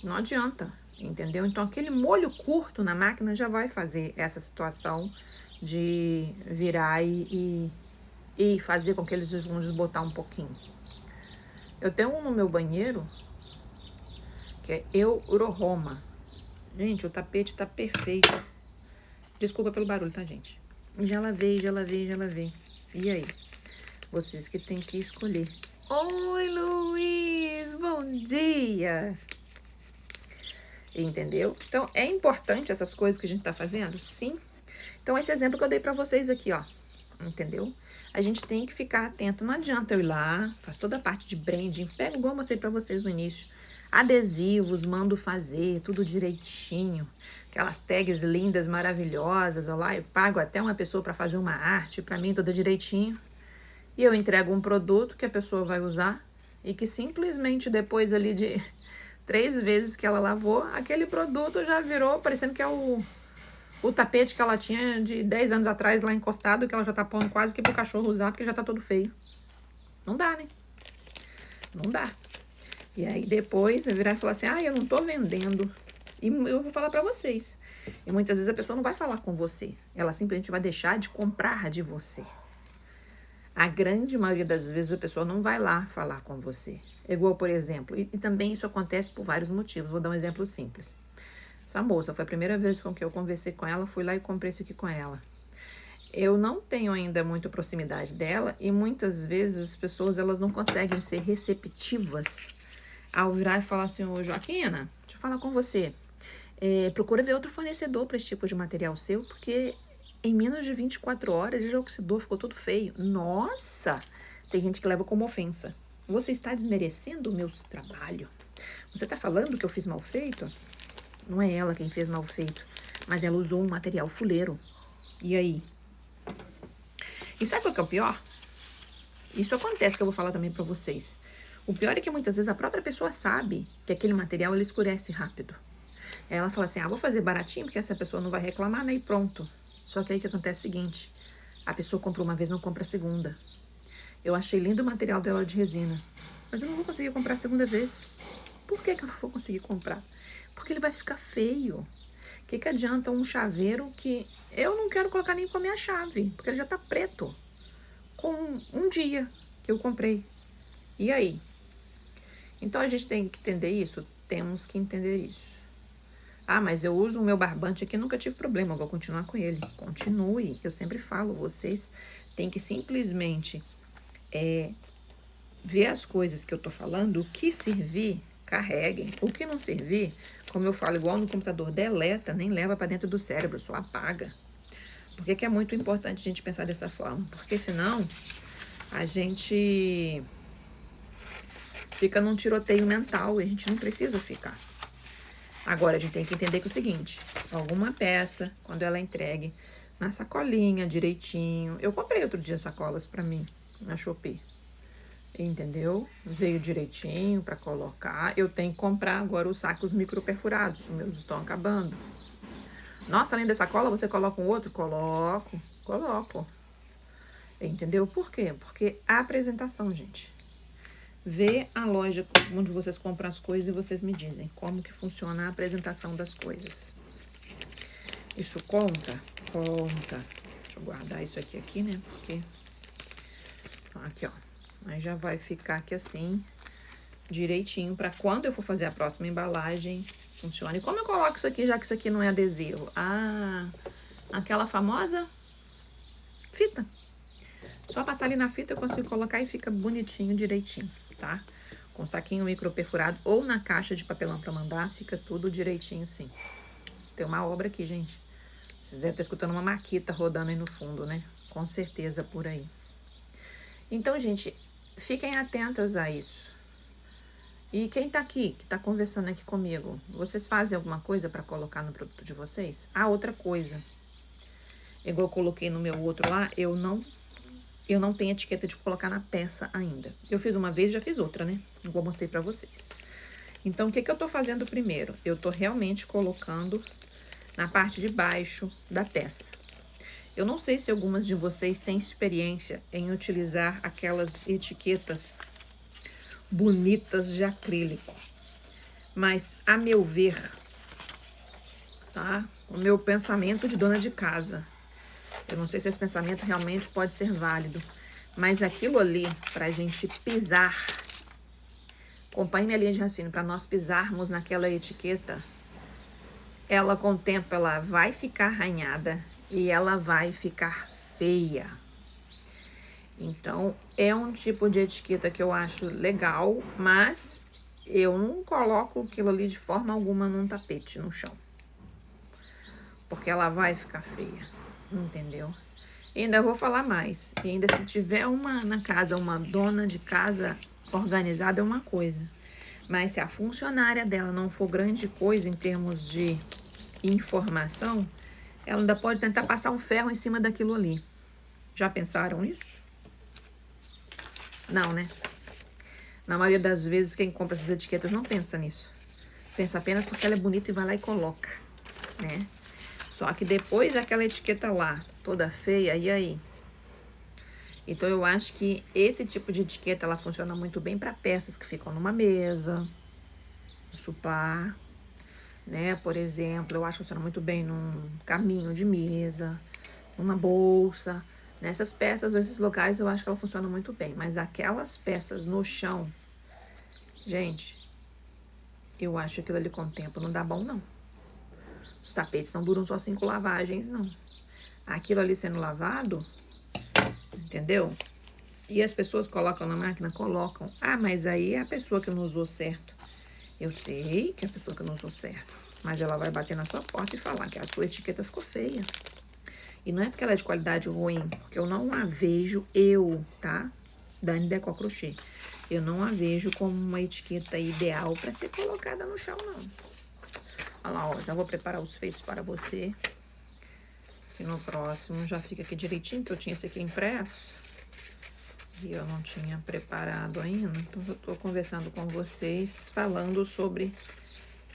Speaker 1: Não adianta, entendeu? Então, aquele molho curto na máquina já vai fazer essa situação de virar e fazer com que eles vão desbotar um pouquinho. Eu tenho um no meu banheiro, que é Oro-Roma. Gente, o tapete tá perfeito. Desculpa pelo barulho, tá, gente? Já lavei, já lavei, já lavei. E aí? Vocês que tem que escolher. Oi, Luiz! Bom dia! Entendeu? Então, é importante essas coisas que a gente tá fazendo? Sim. Então, esse exemplo que eu dei pra vocês aqui, ó. Entendeu? A gente tem que ficar atento. Não adianta eu ir lá, faço toda a parte de branding, pego igual eu mostrei pra vocês no início. Adesivos, mando fazer, tudo direitinho. Aquelas tags lindas, maravilhosas, ó lá, eu pago até uma pessoa pra fazer uma arte pra mim, toda direitinho. E eu entrego um produto que a pessoa vai usar e que simplesmente depois ali de 3 vezes que ela lavou, aquele produto já virou, parecendo que é o tapete que ela tinha de 10 anos atrás lá encostado, que ela já tá pondo quase que pro cachorro usar, porque já tá todo feio. Não dá, né? Não dá. E aí depois vai virar e falar assim, eu não tô vendendo. E eu vou falar pra vocês. E muitas vezes a pessoa não vai falar com você. Ela simplesmente vai deixar de comprar de você. A grande maioria das vezes a pessoa não vai lá falar com você. Igual, por exemplo, e também isso acontece por vários motivos. Vou dar um exemplo simples. Essa moça, foi a primeira vez com que eu conversei com ela, fui lá e comprei isso aqui com ela. Eu não tenho ainda muita proximidade dela e muitas vezes as pessoas elas não conseguem ser receptivas ao virar e falar assim, ô Joaquina, deixa eu falar com você. Procura ver outro fornecedor para esse tipo de material seu, porque em menos de 24 horas ele já oxidou, ficou todo feio. Nossa! Tem gente que leva como ofensa. Você está desmerecendo o meu trabalho. Você está falando que eu fiz mal feito? Não é ela quem fez mal feito, mas ela usou um material fuleiro. E aí? E sabe qual que é o pior? Isso acontece, que eu vou falar também pra vocês. O pior é que muitas vezes a própria pessoa sabe que aquele material ele escurece rápido. Aí ela fala assim, vou fazer baratinho, porque essa pessoa não vai reclamar, né? E pronto. Só que aí que acontece é o seguinte, a pessoa compra uma vez, não compra a segunda. Eu achei lindo o material dela de resina, mas eu não vou conseguir comprar a segunda vez. Por que que eu não vou conseguir comprar? Porque ele vai ficar feio. O que adianta um chaveiro que eu não quero colocar nem com a minha chave, porque ele já tá preto. Com um dia que eu comprei. E aí? Então a gente tem que entender isso? Temos que entender isso. Mas eu uso o meu barbante aqui, nunca tive problema, eu vou continuar com ele. Continue. Eu sempre falo, vocês têm que simplesmente ver as coisas que eu tô falando, o que servir, carreguem. O que não servir, como eu falo, igual no computador, deleta, nem leva para dentro do cérebro, só apaga. Por que que é muito importante a gente pensar dessa forma? Porque senão a gente fica num tiroteio mental e a gente não precisa ficar. Agora, a gente tem que entender que é o seguinte, alguma peça, quando ela é entregue na sacolinha, direitinho. Eu comprei outro dia sacolas pra mim, na Shopee. Entendeu? Veio direitinho pra colocar. Eu tenho que comprar agora os sacos microperfurados, os meus estão acabando. Nossa, além da sacola, você coloca um outro? Coloco. Entendeu? Por quê? Porque a apresentação, gente. Vê a loja onde vocês compram as coisas e vocês me dizem como que funciona a apresentação das coisas. Isso conta? Conta. Deixa eu guardar isso aqui, né? Porque... Aqui, ó. Aí já vai ficar aqui assim, direitinho, pra quando eu for fazer a próxima embalagem, funcione. Como eu coloco isso aqui, já que isso aqui não é adesivo? Aquela famosa fita. Só passar ali na fita eu consigo colocar e fica bonitinho, direitinho, tá? Com saquinho micro perfurado ou na caixa de papelão pra mandar, fica tudo direitinho, sim. Tem uma obra aqui, gente. Vocês devem estar escutando uma maquita rodando aí no fundo, né? Com certeza por aí. Então, gente, fiquem atentas a isso. E quem tá aqui, que tá conversando aqui comigo, vocês fazem alguma coisa pra colocar no produto de vocês? Outra coisa. Igual eu coloquei no meu outro lá, eu não tenho etiqueta de colocar na peça ainda. Eu fiz uma vez, já fiz outra, né? Igual eu mostrei pra vocês. Então, o que eu tô fazendo primeiro? Eu tô realmente colocando na parte de baixo da peça. Eu não sei se algumas de vocês têm experiência em utilizar aquelas etiquetas bonitas de acrílico. Mas, a meu ver, tá? O meu pensamento de dona de casa. Eu não sei se esse pensamento realmente pode ser válido. Mas aquilo ali, pra gente pisar, acompanhe minha linha de raciocínio, pra nós pisarmos naquela etiqueta, ela com o tempo ela vai ficar arranhada e ela vai ficar feia. Então, é um tipo de etiqueta que eu acho legal, mas eu não coloco aquilo ali de forma alguma num tapete, no chão. Porque ela vai ficar feia, entendeu? E ainda vou falar mais. E ainda se tiver na casa, uma dona de casa organizada é uma coisa. Mas se a funcionária dela não for grande coisa em termos de informação, ela ainda pode tentar passar um ferro em cima daquilo ali. Já pensaram nisso? Não, né? Na maioria das vezes, quem compra essas etiquetas não pensa nisso. Pensa apenas porque ela é bonita e vai lá e coloca, né? Só que depois daquela etiqueta lá, toda feia, e aí? Então, eu acho que esse tipo de etiqueta, ela funciona muito bem para peças que ficam numa mesa, no sofá, né? Por exemplo, eu acho que funciona muito bem num caminho de mesa, numa bolsa. Nessas peças, nesses locais, eu acho que ela funciona muito bem. Mas aquelas peças no chão, gente, eu acho que aquilo ali com o tempo não dá bom, não. Os tapetes não duram só 5 lavagens, não. Aquilo ali sendo lavado, entendeu? E as pessoas colocam na máquina? Colocam. Ah, mas aí é a pessoa que não usou certo. Eu sei que é a pessoa que não usou certo. Mas ela vai bater na sua porta e falar que a sua etiqueta ficou feia. E não é porque ela é de qualidade ruim, porque eu não a vejo, tá? Dani Decor Crochê. Eu não a vejo como uma etiqueta ideal para ser colocada no chão, não. Olha lá, ó, já vou preparar os feitos para você. E no próximo já fica aqui direitinho, que eu tinha esse aqui impresso. E eu não tinha preparado ainda. Então, eu tô conversando com vocês, falando sobre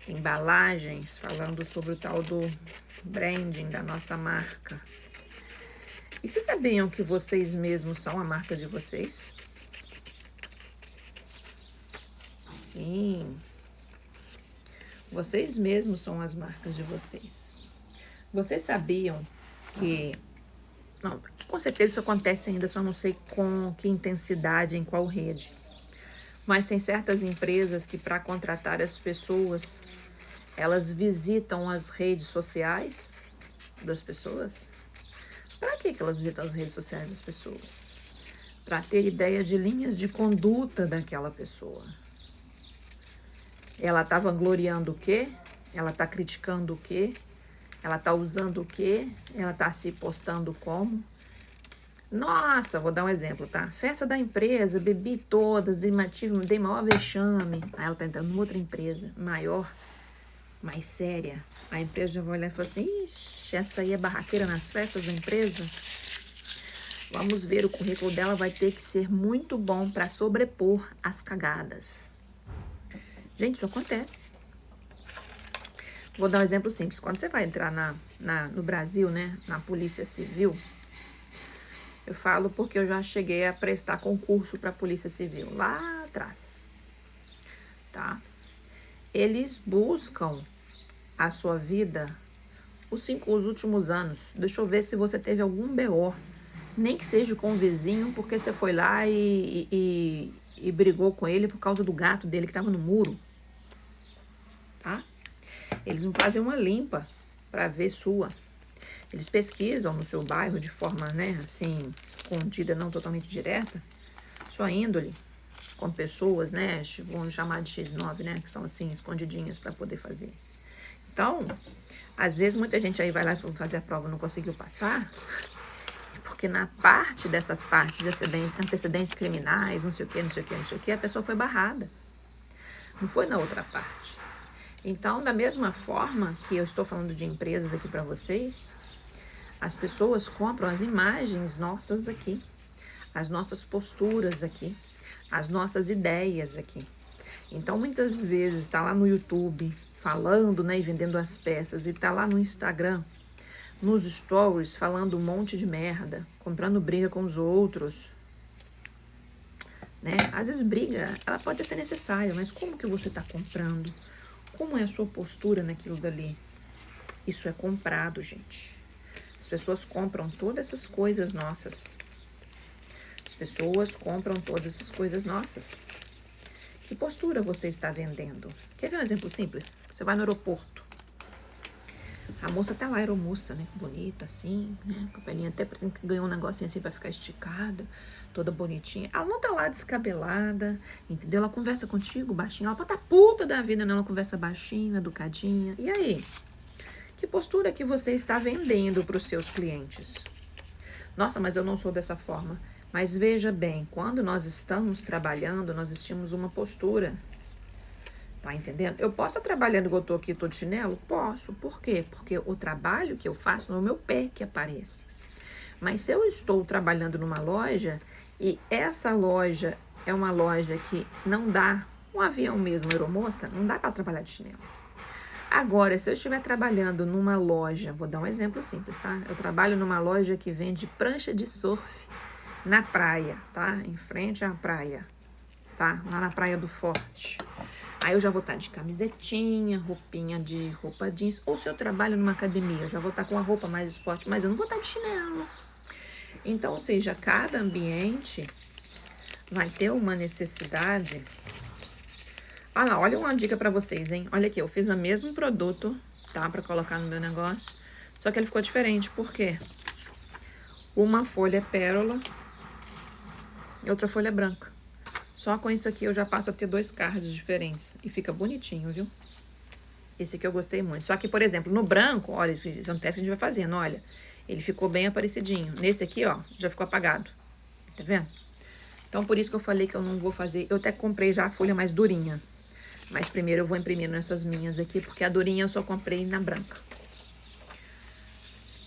Speaker 1: embalagens, falando sobre o tal do branding da nossa marca. E vocês sabiam que vocês mesmos são a marca de vocês? Sim. Vocês mesmos são as marcas de vocês. Vocês sabiam que... Não, com certeza isso acontece ainda, só não sei com que intensidade, em qual rede. Mas tem certas empresas que, para contratar as pessoas, elas visitam as redes sociais das pessoas. Para que elas visitam as redes sociais das pessoas? Para ter ideia de linhas de conduta daquela pessoa. Ela está vangloriando o quê? Ela está criticando o quê? Ela está usando o quê? Ela está se postando como? Nossa, vou dar um exemplo, tá? Festa da empresa, bebi todas, dei maior vexame. Aí ela tá entrando numa outra empresa, maior, mais séria. A empresa já vai olhar e falar assim, ixi, essa aí é barraqueira nas festas da empresa? Vamos ver, o currículo dela vai ter que ser muito bom para sobrepor as cagadas. Gente, isso acontece. Vou dar um exemplo simples. Quando você vai entrar no Brasil, né, na Polícia Civil, eu falo porque eu já cheguei a prestar concurso para a Polícia Civil, lá atrás, tá? Eles buscam a sua vida os últimos anos. Deixa eu ver se você teve algum BO, nem que seja com o vizinho, porque você foi lá e brigou com ele por causa do gato dele que estava no muro, tá? Eles vão fazer uma limpa para ver sua. Eles pesquisam no seu bairro de forma, né, assim, escondida, não totalmente direta, sua índole, com pessoas, né, vamos chamar de X9, né, que estão assim, escondidinhas para poder fazer. Então, às vezes muita gente aí vai lá fazer a prova e não conseguiu passar, porque na parte dessas partes de antecedentes criminais, não sei o que, não sei o que, não sei o que, a pessoa foi barrada. Não foi na outra parte. Então, da mesma forma que eu estou falando de empresas aqui para vocês, as pessoas compram as imagens nossas aqui, as nossas posturas aqui, as nossas ideias aqui. Então, muitas vezes está lá no YouTube falando, né, e vendendo as peças, e está lá no Instagram, nos stories, falando um monte de merda, comprando briga com os outros, né? Às vezes briga, ela pode ser necessária, mas como que você está comprando? Como é a sua postura naquilo dali? Isso é comprado, gente. As pessoas compram todas essas coisas nossas. As pessoas compram todas essas coisas nossas. Que postura você está vendendo? Quer ver um exemplo simples? Você vai no aeroporto. A moça tá lá, aeromoça, né? Bonita, assim, né? Com a pelinha até parecendo que ganhou um negocinho assim pra ficar esticada, toda bonitinha. Ela não tá lá descabelada, entendeu? Ela conversa contigo baixinho. Ela pode tá puta da vida, né? Ela conversa baixinho, educadinha. E aí? Que postura que você está vendendo para os seus clientes? Nossa, mas eu não sou dessa forma. Mas veja bem, quando nós estamos trabalhando, nós temos uma postura. Tá entendendo? Eu posso estar trabalhando igual eu tô aqui, tô de chinelo? Posso. Por quê? Porque o trabalho que eu faço não é o meu pé que aparece. Mas se eu estou trabalhando numa loja e essa loja é uma loja que não dá, um avião mesmo, aeromoça, não dá para trabalhar de chinelo. Agora, se eu estiver trabalhando numa loja, vou dar um exemplo simples, tá? Eu trabalho numa loja que vende prancha de surf na praia, tá? Em frente à praia, tá? Lá na Praia do Forte. Aí eu já vou estar de camisetinha, roupinha de roupa jeans. Ou se eu trabalho numa academia, eu já vou estar com a roupa mais esporte, mas eu não vou estar de chinelo. Então, ou seja, cada ambiente vai ter uma necessidade. Ah lá, olha uma dica pra vocês, hein? Olha aqui, eu fiz o mesmo produto, tá? Pra colocar no meu negócio. Só que ele ficou diferente, por quê? Uma folha é pérola e outra folha é branca. Só com isso aqui eu já passo a ter 2 cards diferentes. E fica bonitinho, viu? Esse aqui eu gostei muito. Só que, por exemplo, no branco, olha, isso é um teste que a gente vai fazendo, olha. Ele ficou bem aparecidinho. Nesse aqui, ó, já ficou apagado. Tá vendo? Então, por isso que eu falei que eu não vou fazer... Eu até comprei já a folha mais durinha. Mas primeiro eu vou imprimir nessas minhas aqui, porque a durinha eu só comprei na branca.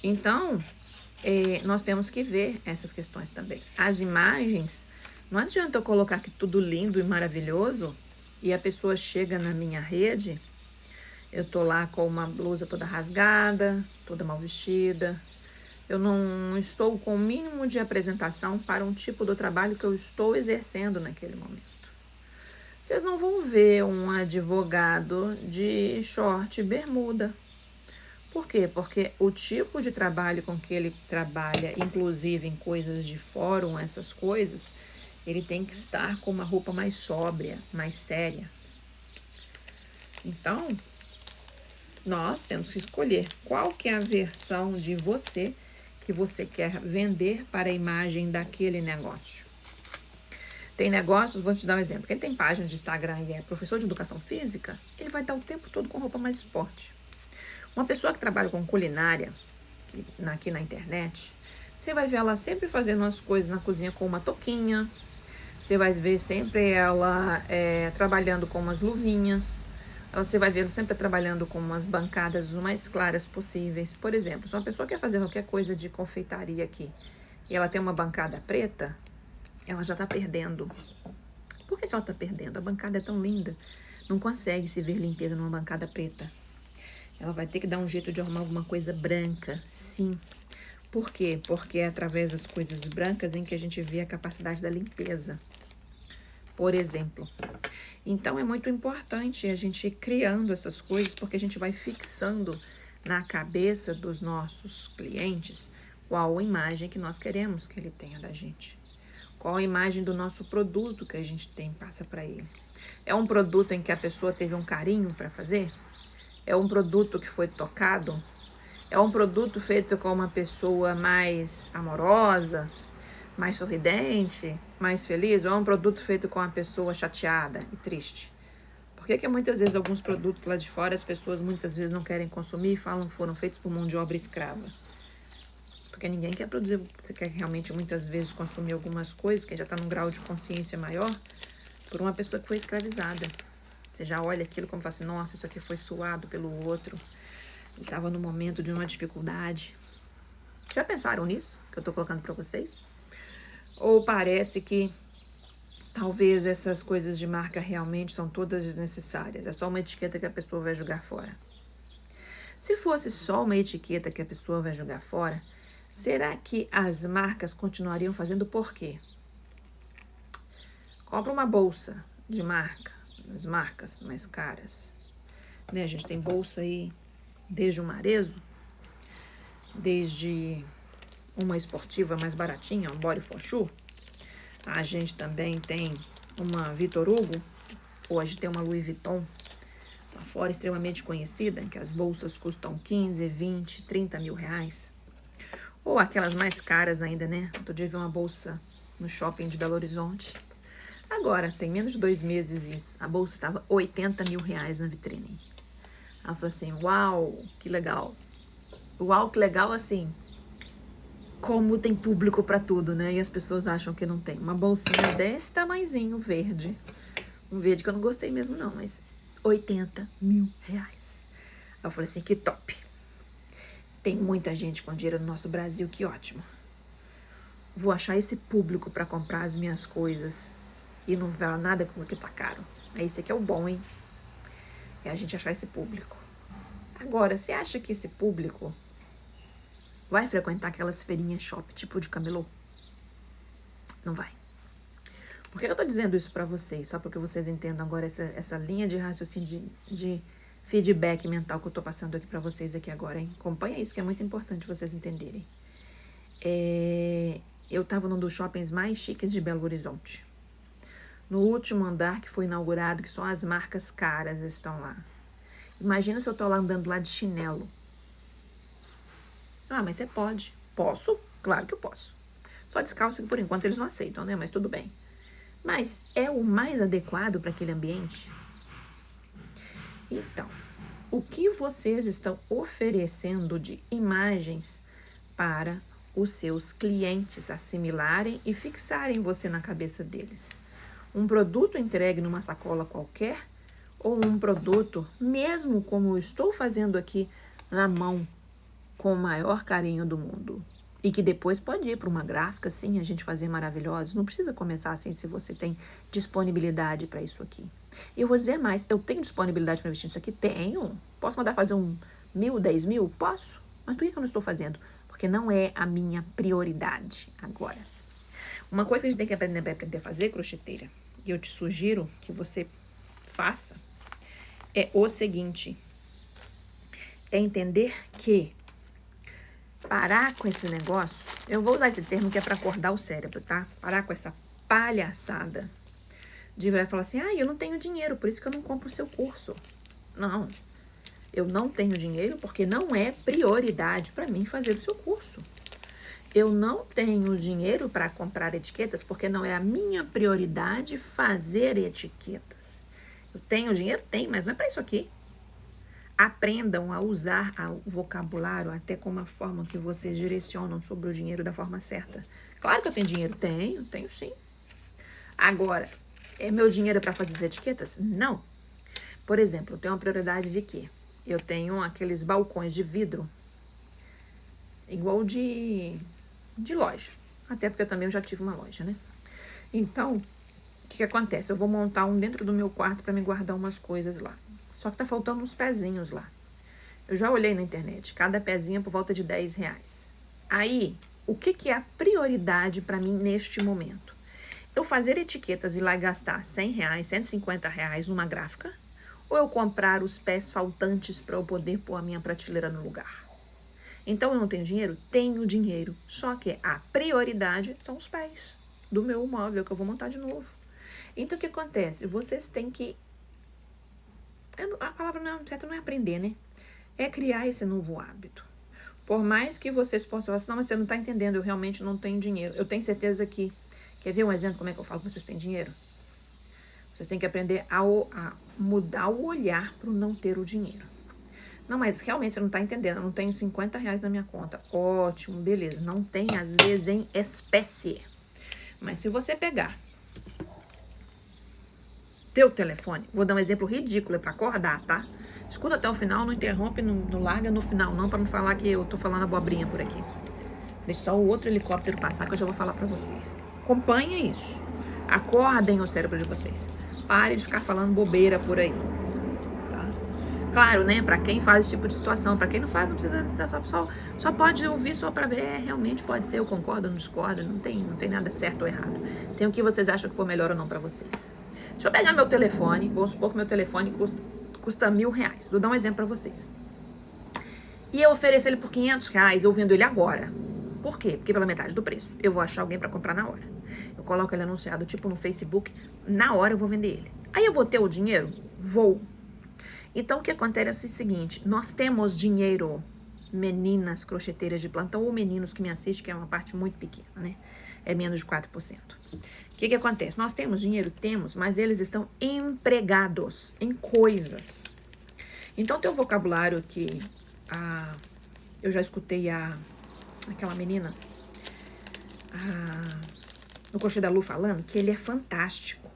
Speaker 1: Então, nós temos que ver essas questões também. As imagens... Não adianta eu colocar aqui tudo lindo e maravilhoso e a pessoa chega na minha rede, eu tô lá com uma blusa toda rasgada, toda mal vestida. Eu não estou com o mínimo de apresentação para um tipo do trabalho que eu estou exercendo naquele momento. Vocês não vão ver um advogado de short e bermuda. Por quê? Porque o tipo de trabalho com que ele trabalha, inclusive em coisas de fórum, essas coisas... Ele tem que estar com uma roupa mais sóbria, mais séria. Então, nós temos que escolher qual que é a versão de você que você quer vender para a imagem daquele negócio. Tem negócios, vou te dar um exemplo. Quem tem página de Instagram e é professor de educação física, ele vai estar o tempo todo com roupa mais esporte. Uma pessoa que trabalha com culinária, aqui na internet, você vai ver ela sempre fazendo as coisas na cozinha com uma touquinha. Você vai ver sempre ela trabalhando com umas luvinhas. Você vai ver ela sempre trabalhando com umas bancadas o mais claras possíveis. Por exemplo, se uma pessoa quer fazer qualquer coisa de confeitaria aqui e ela tem uma bancada preta, ela já tá perdendo. Por que ela tá perdendo? A bancada é tão linda. Não consegue se ver limpeza numa bancada preta. Ela vai ter que dar um jeito de arrumar alguma coisa branca, sim. Por quê? Porque é através das coisas brancas em que a gente vê a capacidade da limpeza, por exemplo. Então, é muito importante a gente ir criando essas coisas, porque a gente vai fixando na cabeça dos nossos clientes qual a imagem que nós queremos que ele tenha da gente. Qual a imagem do nosso produto que a gente passa para ele. É um produto em que a pessoa teve um carinho para fazer? É um produto que foi tocado? É um produto feito com uma pessoa mais amorosa, mais sorridente, mais feliz? Ou é um produto feito com uma pessoa chateada e triste? Por que muitas vezes alguns produtos lá de fora as pessoas muitas vezes não querem consumir e falam que foram feitos por mão de obra escrava? Porque ninguém quer produzir, você quer realmente muitas vezes consumir algumas coisas que já está num grau de consciência maior por uma pessoa que foi escravizada. Você já olha aquilo como fala assim, nossa, isso aqui foi suado pelo outro. Estava no momento de uma dificuldade. Já pensaram nisso que eu estou colocando para vocês? Ou parece que talvez essas coisas de marca realmente são todas desnecessárias? É só uma etiqueta que a pessoa vai jogar fora. Se fosse só uma etiqueta que a pessoa vai jogar fora, será que as marcas continuariam fazendo por quê? Compra uma bolsa de marca, as marcas mais caras. Né? A gente tem bolsa aí desde um Marezo, desde uma esportiva mais baratinha, um Body for Shoe. A gente também tem uma Vitor Hugo, ou a gente tem uma Louis Vuitton, lá fora extremamente conhecida, em que as bolsas custam 15, 20, 30 mil reais. Ou aquelas mais caras ainda, né? Outro dia eu vi uma bolsa no shopping de Belo Horizonte. Agora, tem menos de 2 meses isso. A bolsa estava 80 mil reais na vitrine. Ela falou assim, uau, que legal. Uau, que legal, assim, como tem público pra tudo, né? E as pessoas acham que não tem. Uma bolsinha desse tamanhozinho, verde. Um verde que eu não gostei mesmo não, mas 80 mil reais. Aí eu falei assim, que top. Tem muita gente com dinheiro no nosso Brasil, que ótimo. Vou achar esse público pra comprar as minhas coisas e não vale nada porque tá caro. Esse aqui é o bom, hein? É a gente achar esse público. Agora, você acha que esse público vai frequentar aquelas feirinhas shop tipo de camelô? Não vai. Por que eu tô dizendo isso pra vocês? Só porque vocês entendam agora essa linha de raciocínio de feedback mental que eu tô passando aqui pra vocês aqui agora, hein? Acompanha isso que é muito importante vocês entenderem. Eu tava num dos shoppings mais chiques de Belo Horizonte. No último andar que foi inaugurado, que só as marcas caras estão lá. Imagina se eu tô lá andando lá de chinelo. Ah, mas você pode. Posso? Claro que eu posso. Só descalço que por enquanto eles não aceitam, né? Mas tudo bem. Mas é o mais adequado para aquele ambiente? Então, o que vocês estão oferecendo de imagens para os seus clientes assimilarem e fixarem você na cabeça deles? Um produto entregue numa sacola qualquer ou um produto, mesmo como eu estou fazendo aqui na mão, com o maior carinho do mundo? E que depois pode ir para uma gráfica, sim, a gente fazer maravilhosos. Não precisa começar assim se você tem disponibilidade para isso aqui. E eu vou dizer mais, eu tenho disponibilidade para investir nisso aqui? Tenho. Posso mandar fazer 1.000, 10 mil? Posso. Mas por que eu não estou fazendo? Porque não é a minha prioridade agora. Uma coisa que a gente tem que aprender a fazer, crocheteira, e eu te sugiro que você faça, é o seguinte. É entender que parar com esse negócio, eu vou usar esse termo que é para acordar o cérebro, tá? Parar com essa palhaçada de virar e falar assim, eu não tenho dinheiro, por isso que eu não compro o seu curso. Não, eu não tenho dinheiro porque não é prioridade para mim fazer o seu curso. Eu não tenho dinheiro para comprar etiquetas porque não é a minha prioridade fazer etiquetas. Eu tenho dinheiro? Tenho, mas não é para isso aqui. Aprendam a usar o vocabulário até com uma forma que vocês direcionam sobre o dinheiro da forma certa. Claro que eu tenho dinheiro. Tenho sim. Agora, é meu dinheiro para fazer as etiquetas? Não. Por exemplo, eu tenho uma prioridade de quê? Eu tenho aqueles balcões de vidro, igual de loja. Até porque eu também já tive uma loja, né? Então, o que acontece? Eu vou montar um dentro do meu quarto para me guardar umas coisas lá. Só que tá faltando uns pezinhos lá. Eu já olhei na internet, cada pezinho é por volta de 10 reais. Aí, o que é a prioridade para mim neste momento? Eu fazer etiquetas e lá gastar 100 reais, 150 reais numa gráfica? Ou eu comprar os pés faltantes para eu poder pôr a minha prateleira no lugar? Então, eu não tenho dinheiro? Tenho dinheiro. Só que a prioridade são os pés do meu móvel que eu vou montar de novo. Então, o que acontece? Vocês têm que... A palavra certa não é aprender, né? É criar esse novo hábito. Por mais que vocês possam falar assim, não, mas você não está entendendo, eu realmente não tenho dinheiro. Eu tenho certeza que... Quer ver um exemplo como é que eu falo que vocês têm dinheiro? Vocês têm que aprender a mudar o olhar para o não ter o dinheiro. Não, mas realmente você não está entendendo. Eu não tenho 50 reais na minha conta. Ótimo, beleza. Não tem, às vezes, em espécie. Mas se você pegar teu telefone, vou dar um exemplo ridículo, é para acordar, tá? Escuta até o final, não interrompe, não larga no final não, para não falar que eu tô falando abobrinha por aqui. Deixa só o outro helicóptero passar que eu já vou falar para vocês. Acompanha isso. Acordem o cérebro de vocês. Pare de ficar falando bobeira por aí. Tá? Claro, né? Pra quem faz esse tipo de situação. Pra quem não faz, não precisa... Só pode ouvir só pra ver. Realmente pode ser. Eu concordo, não discordo. Não tem nada certo ou errado. Tem o que vocês acham que for melhor ou não pra vocês. Deixa eu pegar meu telefone. Vou supor que meu telefone custa 1.000 reais. Vou dar um exemplo pra vocês. E eu ofereço ele por 500 reais. Eu vendo ele agora. Por quê? Porque pela metade do preço. Eu vou achar alguém pra comprar na hora. Eu coloco ele anunciado, tipo no Facebook. Na hora eu vou vender ele. Aí eu vou ter o dinheiro? Vou. Então, o que acontece é o seguinte, nós temos dinheiro, meninas crocheteiras de plantão ou meninos que me assistem, que é uma parte muito pequena, né? É menos de 4%. O que acontece? Nós temos dinheiro? Temos, mas eles estão empregados em coisas. Então, tem um vocabulário que eu já escutei aquela menina, no Crochê da Lu falando, que ele é fantástico.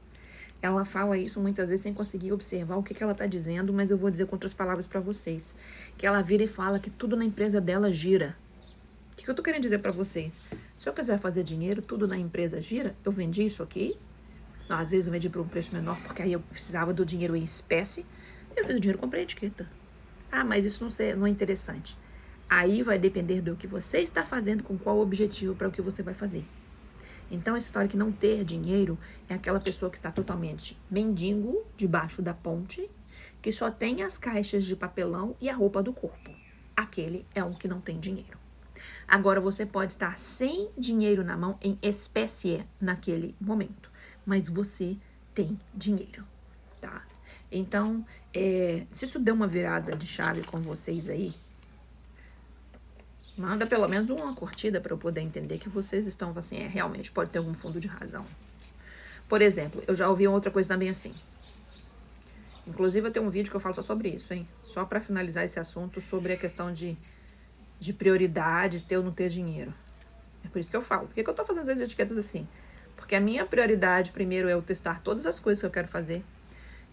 Speaker 1: Ela fala isso muitas vezes sem conseguir observar o que ela está dizendo, mas eu vou dizer com outras palavras para vocês. Que ela vira e fala que tudo na empresa dela gira. O que eu tô querendo dizer para vocês? Se eu quiser fazer dinheiro, tudo na empresa gira. Eu vendi isso aqui. Não, às vezes eu vendi por um preço menor, porque aí eu precisava do dinheiro em espécie. Eu fiz o dinheiro e comprei a etiqueta. Ah, mas isso não é interessante. Aí vai depender do que você está fazendo, com qual objetivo para o que você vai fazer. Então, essa história que não ter dinheiro é aquela pessoa que está totalmente mendigo, debaixo da ponte, que só tem as caixas de papelão e a roupa do corpo. Aquele é um que não tem dinheiro. Agora, você pode estar sem dinheiro na mão em espécie naquele momento, mas você tem dinheiro, tá? Então, se isso deu uma virada de chave com vocês aí, manda pelo menos uma curtida para eu poder entender que vocês estão assim, realmente pode ter algum fundo de razão. Por exemplo, eu já ouvi outra coisa também assim. Inclusive, eu tenho um vídeo que eu falo só sobre isso, hein? Só para finalizar esse assunto sobre a questão de prioridades, ter ou não ter dinheiro. É por isso que eu falo. Por que eu tô fazendo as etiquetas assim? Porque a minha prioridade primeiro é eu testar todas as coisas que eu quero fazer.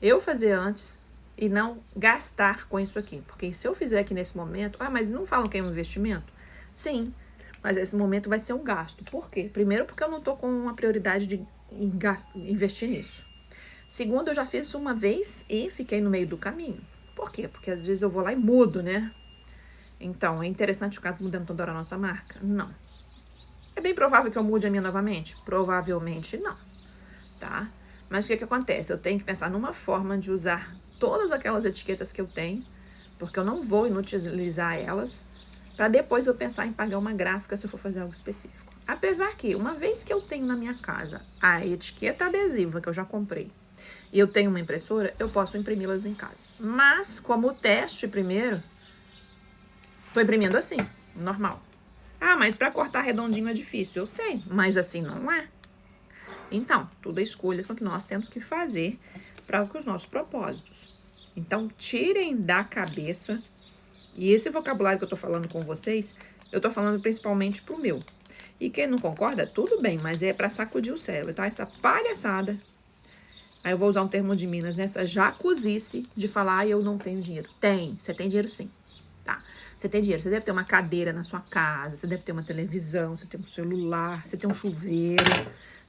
Speaker 1: Eu fazer antes e não gastar com isso aqui. Porque se eu fizer aqui nesse momento... Ah, mas não falam que é um investimento? Sim, mas esse momento vai ser um gasto. Por quê? Primeiro, porque eu não tô com uma prioridade de investir nisso. Segundo, eu já fiz isso uma vez e fiquei no meio do caminho. Por quê? Porque às vezes eu vou lá e mudo, né? Então, é interessante ficar mudando toda hora a nossa marca? Não. É bem provável que eu mude a minha novamente? Provavelmente não, tá? Mas o que acontece? Eu tenho que pensar numa forma de usar todas aquelas etiquetas que eu tenho, porque eu não vou inutilizar elas, para depois eu pensar em pagar uma gráfica se eu for fazer algo específico. Apesar que, uma vez que eu tenho na minha casa a etiqueta adesiva que eu já comprei, e eu tenho uma impressora, eu posso imprimi-las em casa. Mas, como teste primeiro, tô imprimindo assim, normal. Ah, mas para cortar redondinho é difícil, eu sei, mas assim não é. Então, tudo é escolhas que nós temos que fazer para os nossos propósitos. Então, tirem da cabeça, e esse vocabulário que eu tô falando com vocês, eu tô falando principalmente pro meu. E quem não concorda, tudo bem, mas é para sacudir o cérebro, tá? Essa palhaçada. Aí eu vou usar um termo de Minas, nessa jacuzice de falar, eu não tenho dinheiro. Tem, você tem dinheiro sim, tá? Você tem dinheiro, você deve ter uma cadeira na sua casa, você deve ter uma televisão, você tem um celular, você tem um chuveiro,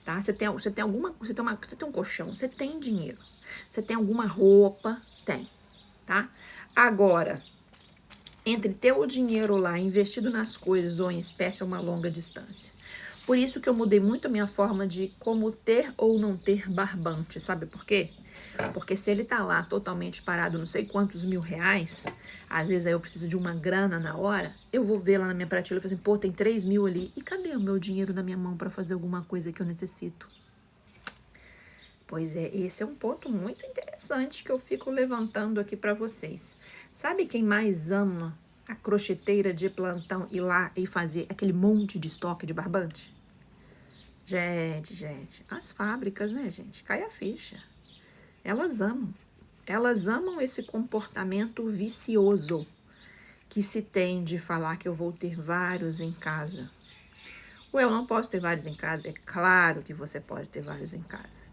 Speaker 1: tá? Você tem um colchão, você tem dinheiro. Você tem alguma roupa? Tem, tá? Agora, entre ter o dinheiro lá investido nas coisas ou em espécie é uma longa distância. Por isso que eu mudei muito a minha forma de como ter ou não ter barbante, sabe por quê? Porque se ele tá lá totalmente parado, não sei quantos R$1.000, às vezes aí eu preciso de uma grana na hora, eu vou ver lá na minha prateleira e falar assim, pô, tem 3.000 ali, e cadê o meu dinheiro na minha mão para fazer alguma coisa que eu necessito? Pois é, esse é um ponto muito interessante que eu fico levantando aqui para vocês. Sabe quem mais ama a crocheteira de plantão ir lá e fazer aquele monte de estoque de barbante? Gente, as fábricas, né, gente? Cai a ficha. Elas amam esse comportamento vicioso que se tem de falar que eu vou ter vários em casa. Ou eu não posso ter vários em casa? É claro que você pode ter vários em casa.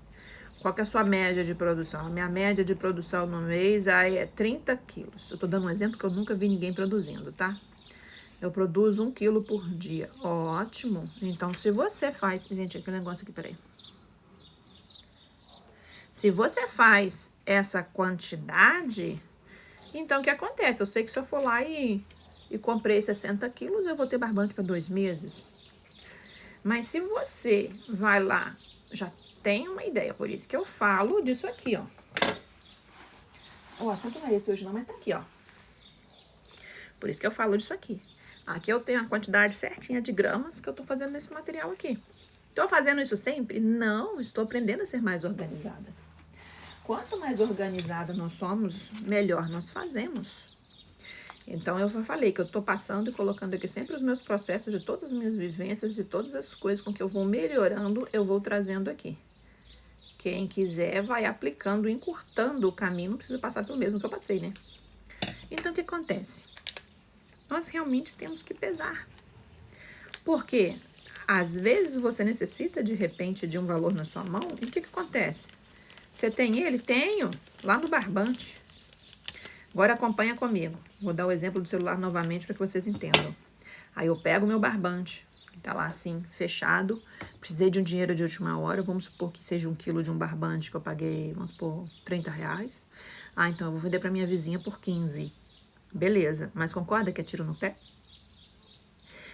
Speaker 1: Qual que é a sua média de produção? A minha média de produção no mês aí é 30 quilos. Eu tô dando um exemplo que eu nunca vi ninguém produzindo, tá? Eu produzo 1 quilo por dia. Ótimo. Então, se você faz... Gente, aquele negócio aqui, peraí. Se você faz essa quantidade, então o que acontece? Eu sei que se eu for lá e comprei 60 quilos, eu vou ter barbante para 2 meses. Mas se você vai lá, já tem uma ideia, por isso que eu falo disso aqui, ó. O assunto não é esse hoje não, mas tá aqui, ó. Por isso que eu falo disso aqui. Aqui eu tenho a quantidade certinha de gramas que eu tô fazendo nesse material aqui. Tô fazendo isso sempre? Não, estou aprendendo a ser mais organizada. quanto mais organizada nós somos, melhor nós fazemos. Então, eu falei que eu tô passando e colocando aqui sempre os meus processos de todas as minhas vivências, de todas as coisas com que eu vou melhorando, eu vou trazendo aqui. Quem quiser vai aplicando, encurtando o caminho, não precisa passar pelo mesmo que eu passei, né? Então, o que acontece? Nós realmente temos que pesar. Porque, às vezes, você necessita, de repente, de um valor na sua mão, e o que acontece? Você tem ele? Tenho, lá no barbante. Agora acompanha comigo. Vou dar o exemplo do celular novamente para que vocês entendam. Aí eu pego o meu barbante, que tá lá assim, fechado. Precisei de um dinheiro de última hora. Vamos supor que seja 1 quilo de um barbante que eu paguei, vamos supor, R$30. Ah, então eu vou vender para minha vizinha por 15. Beleza, mas concorda que é tiro no pé?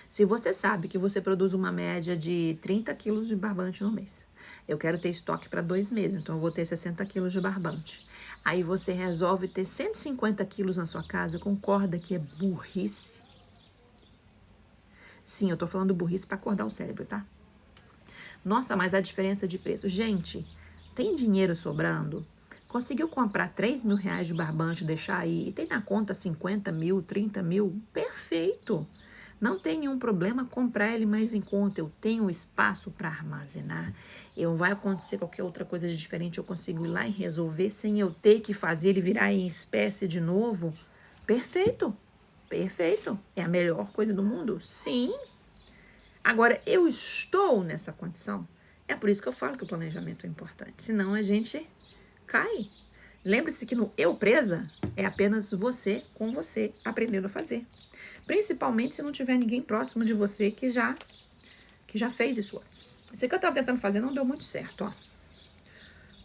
Speaker 1: Se você sabe que você produz uma média de 30 quilos de barbante no mês, eu quero ter estoque para 2 meses, então eu vou ter 60 quilos de barbante. Aí você resolve ter 150 quilos na sua casa, concorda que é burrice? Sim, eu tô falando burrice para acordar o cérebro, tá? Nossa, mas a diferença de preço. Gente, tem dinheiro sobrando? Conseguiu comprar R$3.000 de barbante, deixar aí, e tem na conta 50 mil, 30 mil? Perfeito! Não tem nenhum problema comprar ele mais em conta. Eu tenho espaço para armazenar. Eu vai acontecer qualquer outra coisa de diferente, eu consigo ir lá e resolver sem eu ter que fazer ele virar em espécie de novo. Perfeito. Perfeito. É a melhor coisa do mundo? Sim. Agora, eu estou nessa condição. É por isso que eu falo que o planejamento é importante. Senão a gente cai. Lembre-se que no eu presa é apenas você com você aprendendo a fazer. Principalmente se não tiver ninguém próximo de você que já fez isso antes. Isso que eu tava tentando fazer não deu muito certo, ó.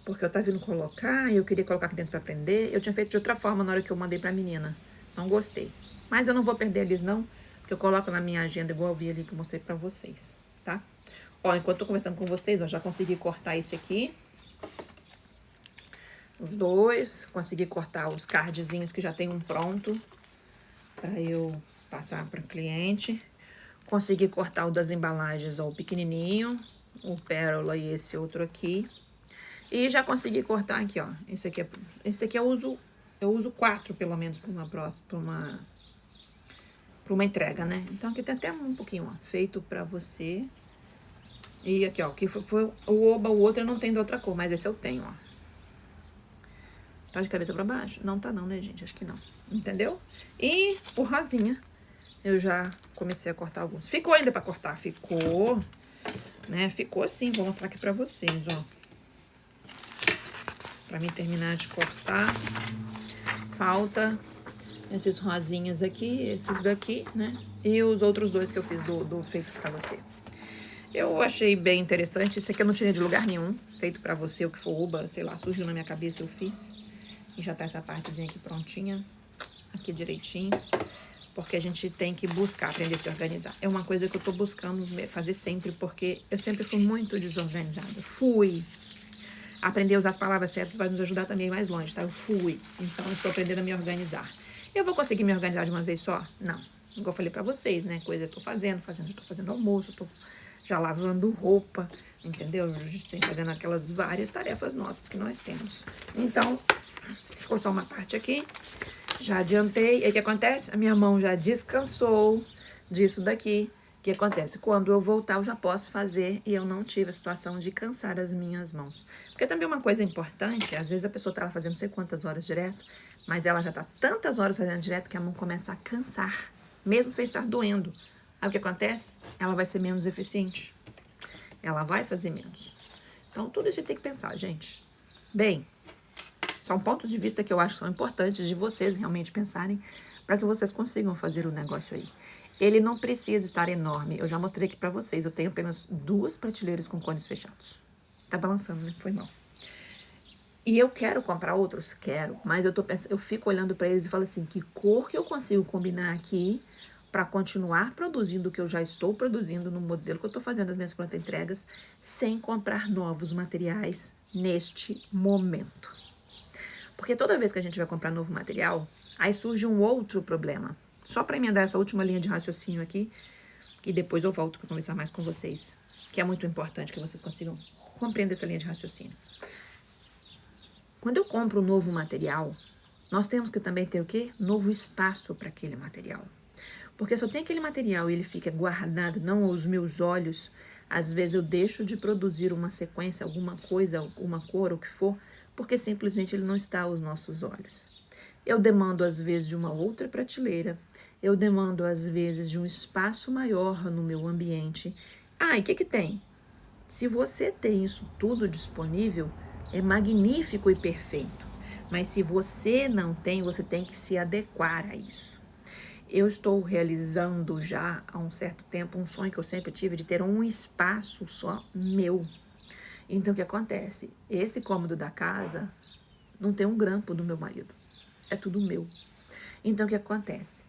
Speaker 1: Porque eu tava vindo colocar, eu queria colocar aqui dentro pra aprender. Eu tinha feito de outra forma na hora que eu mandei pra menina. Não gostei. Mas eu não vou perder eles não, porque eu coloco na minha agenda igual eu vi ali que eu mostrei pra vocês, tá? Ó, enquanto eu tô conversando com vocês, ó, já consegui cortar esse aqui. Os dois. Consegui cortar os cardzinhos que já tem um pronto pra eu passar para o cliente. Consegui cortar o das embalagens, ó, o pequenininho, o pérola e esse outro aqui. E já consegui cortar aqui, ó. Esse aqui eu uso 4 pelo menos para uma entrega, né? Então aqui tem até um pouquinho, ó, feito para você. E aqui, ó, que foi o oba, o outro eu não tenho de outra cor, mas esse eu tenho, ó. Tá de cabeça para baixo? Não tá não, né, gente? Acho que não. Entendeu? E o rosinha. Eu já comecei a cortar alguns. Ficou ainda pra cortar? Ficou, né? Ficou sim. Vou mostrar aqui pra vocês, ó. Pra mim terminar de cortar. Falta esses rosinhas aqui, esses daqui, né? E os outros dois que eu fiz do feito pra você. Eu achei bem interessante. Esse aqui eu não tirei de lugar nenhum. Feito pra você, o que for oba, sei lá, surgiu na minha cabeça, eu fiz. E já tá essa partezinha aqui prontinha. Aqui direitinho. Porque a gente tem que buscar, aprender a se organizar. É uma coisa que eu tô buscando fazer sempre, porque eu sempre fui muito desorganizada. Aprender a usar as palavras certas vai nos ajudar também mais longe, tá? Eu fui. Então, eu estou aprendendo a me organizar. Eu vou conseguir me organizar de uma vez só? Não. Igual eu falei pra vocês, né? Coisa eu tô fazendo, eu tô fazendo almoço, tô já lavando roupa, entendeu? A gente tem fazendo aquelas várias tarefas nossas que nós temos. Então, ficou só uma parte aqui. Já adiantei. E aí o que acontece? A minha mão já descansou disso daqui. O que acontece? Quando eu voltar, eu já posso fazer e eu não tive a situação de cansar as minhas mãos. Porque também uma coisa importante, às vezes a pessoa tá lá fazendo não sei quantas horas direto, mas ela já tá tantas horas fazendo direto que a mão começa a cansar, mesmo sem estar doendo. Aí o que acontece? Ela vai ser menos eficiente. Ela vai fazer menos. Então, tudo isso a gente tem que pensar, gente. Bem, são pontos de vista que eu acho que são importantes de vocês realmente pensarem para que vocês consigam fazer o negócio aí. Ele não precisa estar enorme. Eu já mostrei aqui para vocês. Eu tenho apenas 2 prateleiras com cones fechados. Tá balançando, né? Foi mal. E eu quero comprar outros? Quero. Mas eu fico olhando para eles e falo assim, que cor que eu consigo combinar aqui para continuar produzindo o que eu já estou produzindo no modelo que eu estou fazendo as minhas prontas entregas, sem comprar novos materiais neste momento. Porque toda vez que a gente vai comprar novo material, aí surge um outro problema. Só para emendar essa última linha de raciocínio aqui, e depois eu volto para conversar mais com vocês, que é muito importante que vocês consigam compreender essa linha de raciocínio. Quando eu compro um novo material, nós temos que também ter o quê? Novo espaço para aquele material. Porque se eu tenho aquele material e ele fica guardado, não aos meus olhos, às vezes eu deixo de produzir uma sequência, alguma coisa, alguma cor, o que for, porque simplesmente ele não está aos nossos olhos. Eu demando, às vezes, de uma outra prateleira, eu demando, às vezes, de um espaço maior no meu ambiente. Ah, e o que tem? Se você tem isso tudo disponível, é magnífico e perfeito. Mas se você não tem, você tem que se adequar a isso. Eu estou realizando já há um certo tempo um sonho que eu sempre tive de ter um espaço só meu. Então, o que acontece? Esse cômodo da casa não tem um grampo do meu marido. É tudo meu. Então, o que acontece?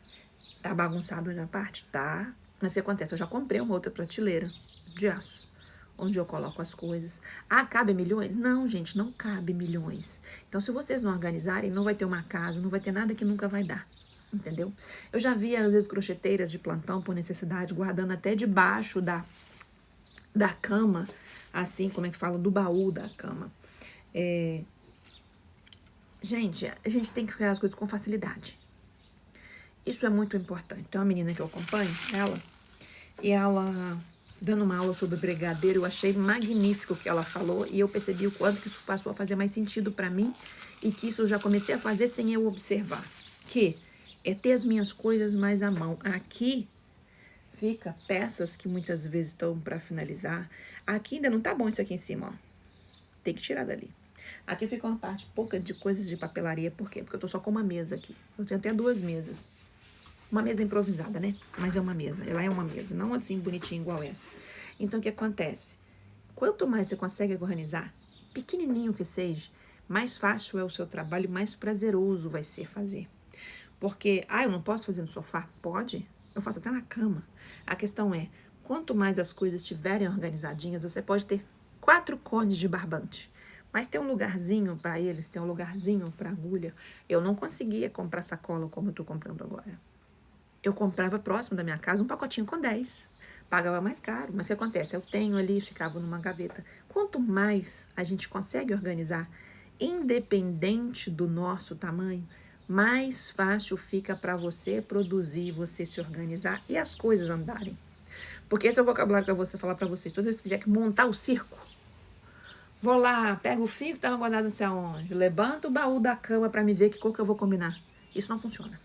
Speaker 1: Tá bagunçado na parte? Tá. Mas o que acontece? Eu já comprei uma outra prateleira de aço, onde eu coloco as coisas. Ah, cabe milhões? Não, gente, não cabe milhões. Então, se vocês não organizarem, não vai ter uma casa, não vai ter nada que nunca vai dar. Entendeu? Eu já vi, às vezes, crocheteiras de plantão, por necessidade, guardando até debaixo da cama, assim, como é que fala? Do baú da cama. Gente, a gente tem que criar as coisas com facilidade. Isso é muito importante. Tem uma menina que eu acompanho, ela dando uma aula sobre brigadeiro, eu achei magnífico o que ela falou e eu percebi o quanto que isso passou a fazer mais sentido para mim e que isso eu já comecei a fazer sem eu observar. Que é ter as minhas coisas mais à mão. Aqui fica peças que muitas vezes estão para finalizar. Aqui ainda não tá bom isso aqui em cima, ó. Tem que tirar dali. Aqui fica uma parte pouca de coisas de papelaria. Por quê? Porque eu tô só com uma mesa aqui. Eu tenho até 2 mesas. Uma mesa improvisada, né? Mas é uma mesa. Ela é uma mesa. Não assim bonitinha igual essa. Então, o que acontece? Quanto mais você consegue organizar, pequenininho que seja, mais fácil é o seu trabalho, mais prazeroso vai ser fazer. Porque, eu não posso fazer no sofá? Pode. Eu faço até na cama. A questão é, quanto mais as coisas estiverem organizadinhas, você pode ter 4 cones de barbante. Mas tem um lugarzinho para eles, tem um lugarzinho para agulha. Eu não conseguia comprar sacola como eu tô comprando agora. Eu comprava próximo da minha casa um pacotinho com 10. Pagava mais caro. Mas o que acontece? Eu tenho ali, ficava numa gaveta. Quanto mais a gente consegue organizar, independente do nosso tamanho, mais fácil fica para você produzir, você se organizar e as coisas andarem. Porque esse é o vocabulário que eu vou falar para vocês. Toda vez que tiver que montar o circo, vou lá, pego o fio que estava guardado não sei aonde, levanto o baú da cama para me ver que cor que eu vou combinar. Isso não funciona.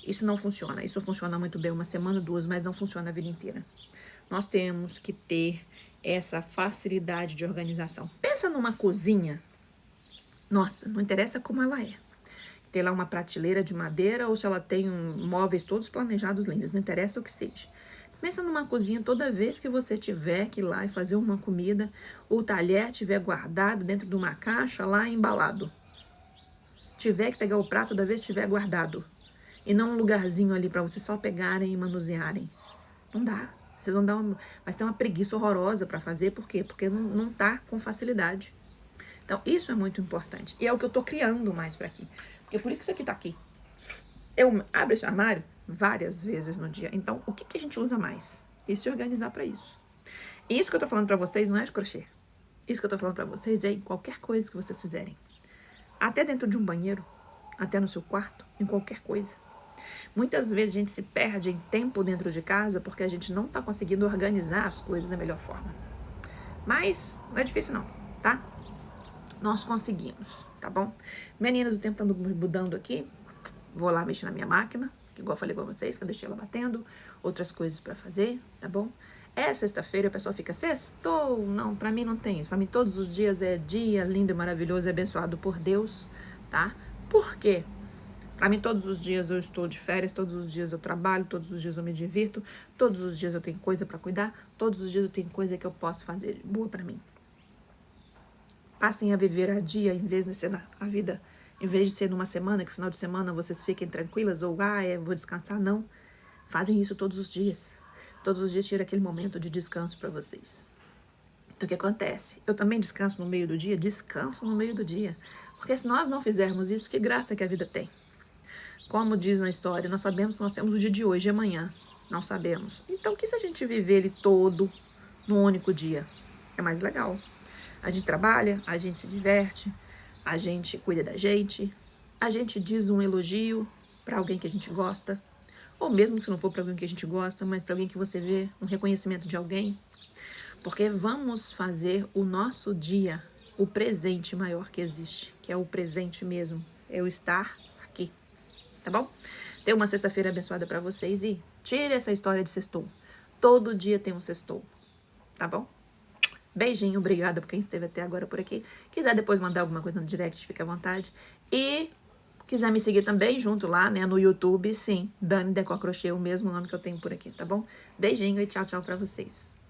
Speaker 1: Isso não funciona. Isso funciona muito bem uma semana, 2, mas não funciona a vida inteira. Nós temos que ter essa facilidade de organização. Pensa numa cozinha. Nossa, não interessa como ela é. Tem lá uma prateleira de madeira ou se ela tem móveis todos planejados lindos. Não interessa o que seja. Pensa numa cozinha, toda vez que você tiver que ir lá e fazer uma comida, o talher estiver guardado dentro de uma caixa lá embalado. Tiver que pegar o prato toda vez que estiver guardado. E não um lugarzinho ali para vocês só pegarem e manusearem. Não dá. Vocês vão dar vai ser uma preguiça horrorosa para fazer. Por quê? Porque não tá com facilidade. Então, isso é muito importante. E é o que eu tô criando mais para aqui. Porque por isso que isso aqui tá aqui. Eu abro esse armário várias vezes no dia. Então, o que a gente usa mais? E se organizar para isso. E isso que eu tô falando para vocês não é de crochê. Isso que eu tô falando para vocês é em qualquer coisa que vocês fizerem. Até dentro de um banheiro, até no seu quarto, em qualquer coisa. Muitas vezes a gente se perde em tempo dentro de casa porque a gente não tá conseguindo organizar as coisas da melhor forma. Mas não é difícil não, tá? Nós conseguimos, tá bom? Menina do tempo tá mudando aqui. Vou lá mexer na minha máquina, que igual eu falei pra vocês, que eu deixei ela batendo. Outras coisas pra fazer, tá bom? É sexta-feira, a pessoa fica, sextou? Não, pra mim não tem isso. Pra mim todos os dias é dia lindo e maravilhoso, abençoado por Deus, tá? Por quê? Pra mim todos os dias eu estou de férias, todos os dias eu trabalho, todos os dias eu me divirto, todos os dias eu tenho coisa pra cuidar, todos os dias eu tenho coisa que eu posso fazer boa pra mim. Passem a viver a dia em vez de ser a vida, em vez de ser numa semana, que no final de semana vocês fiquem tranquilas ou, vou descansar, não. Fazem isso todos os dias. Todos os dias tira aquele momento de descanso para vocês. Então, o que acontece? Eu também descanso no meio do dia? Descanso no meio do dia. Porque se nós não fizermos isso, que graça que a vida tem? Como diz na história, nós sabemos que nós temos o dia de hoje e amanhã. Não sabemos. Então, o que se a gente viver ele todo num único dia? É mais legal. A gente trabalha, a gente se diverte, a gente cuida da gente, a gente diz um elogio para alguém que a gente gosta, ou mesmo se não for para alguém que a gente gosta, mas para alguém que você vê, um reconhecimento de alguém, porque vamos fazer o nosso dia o presente maior que existe, que é o presente mesmo, é o estar aqui, tá bom? Tenha uma sexta-feira abençoada para vocês e tire essa história de sextou. Todo dia tem um sextou, tá bom? Beijinho, obrigada por quem esteve até agora por aqui. Quiser depois mandar alguma coisa no direct, fique à vontade. E quiser me seguir também junto lá, né, no YouTube, sim, Dani Decor Crochê, o mesmo nome que eu tenho por aqui, tá bom? Beijinho e tchau, tchau pra vocês.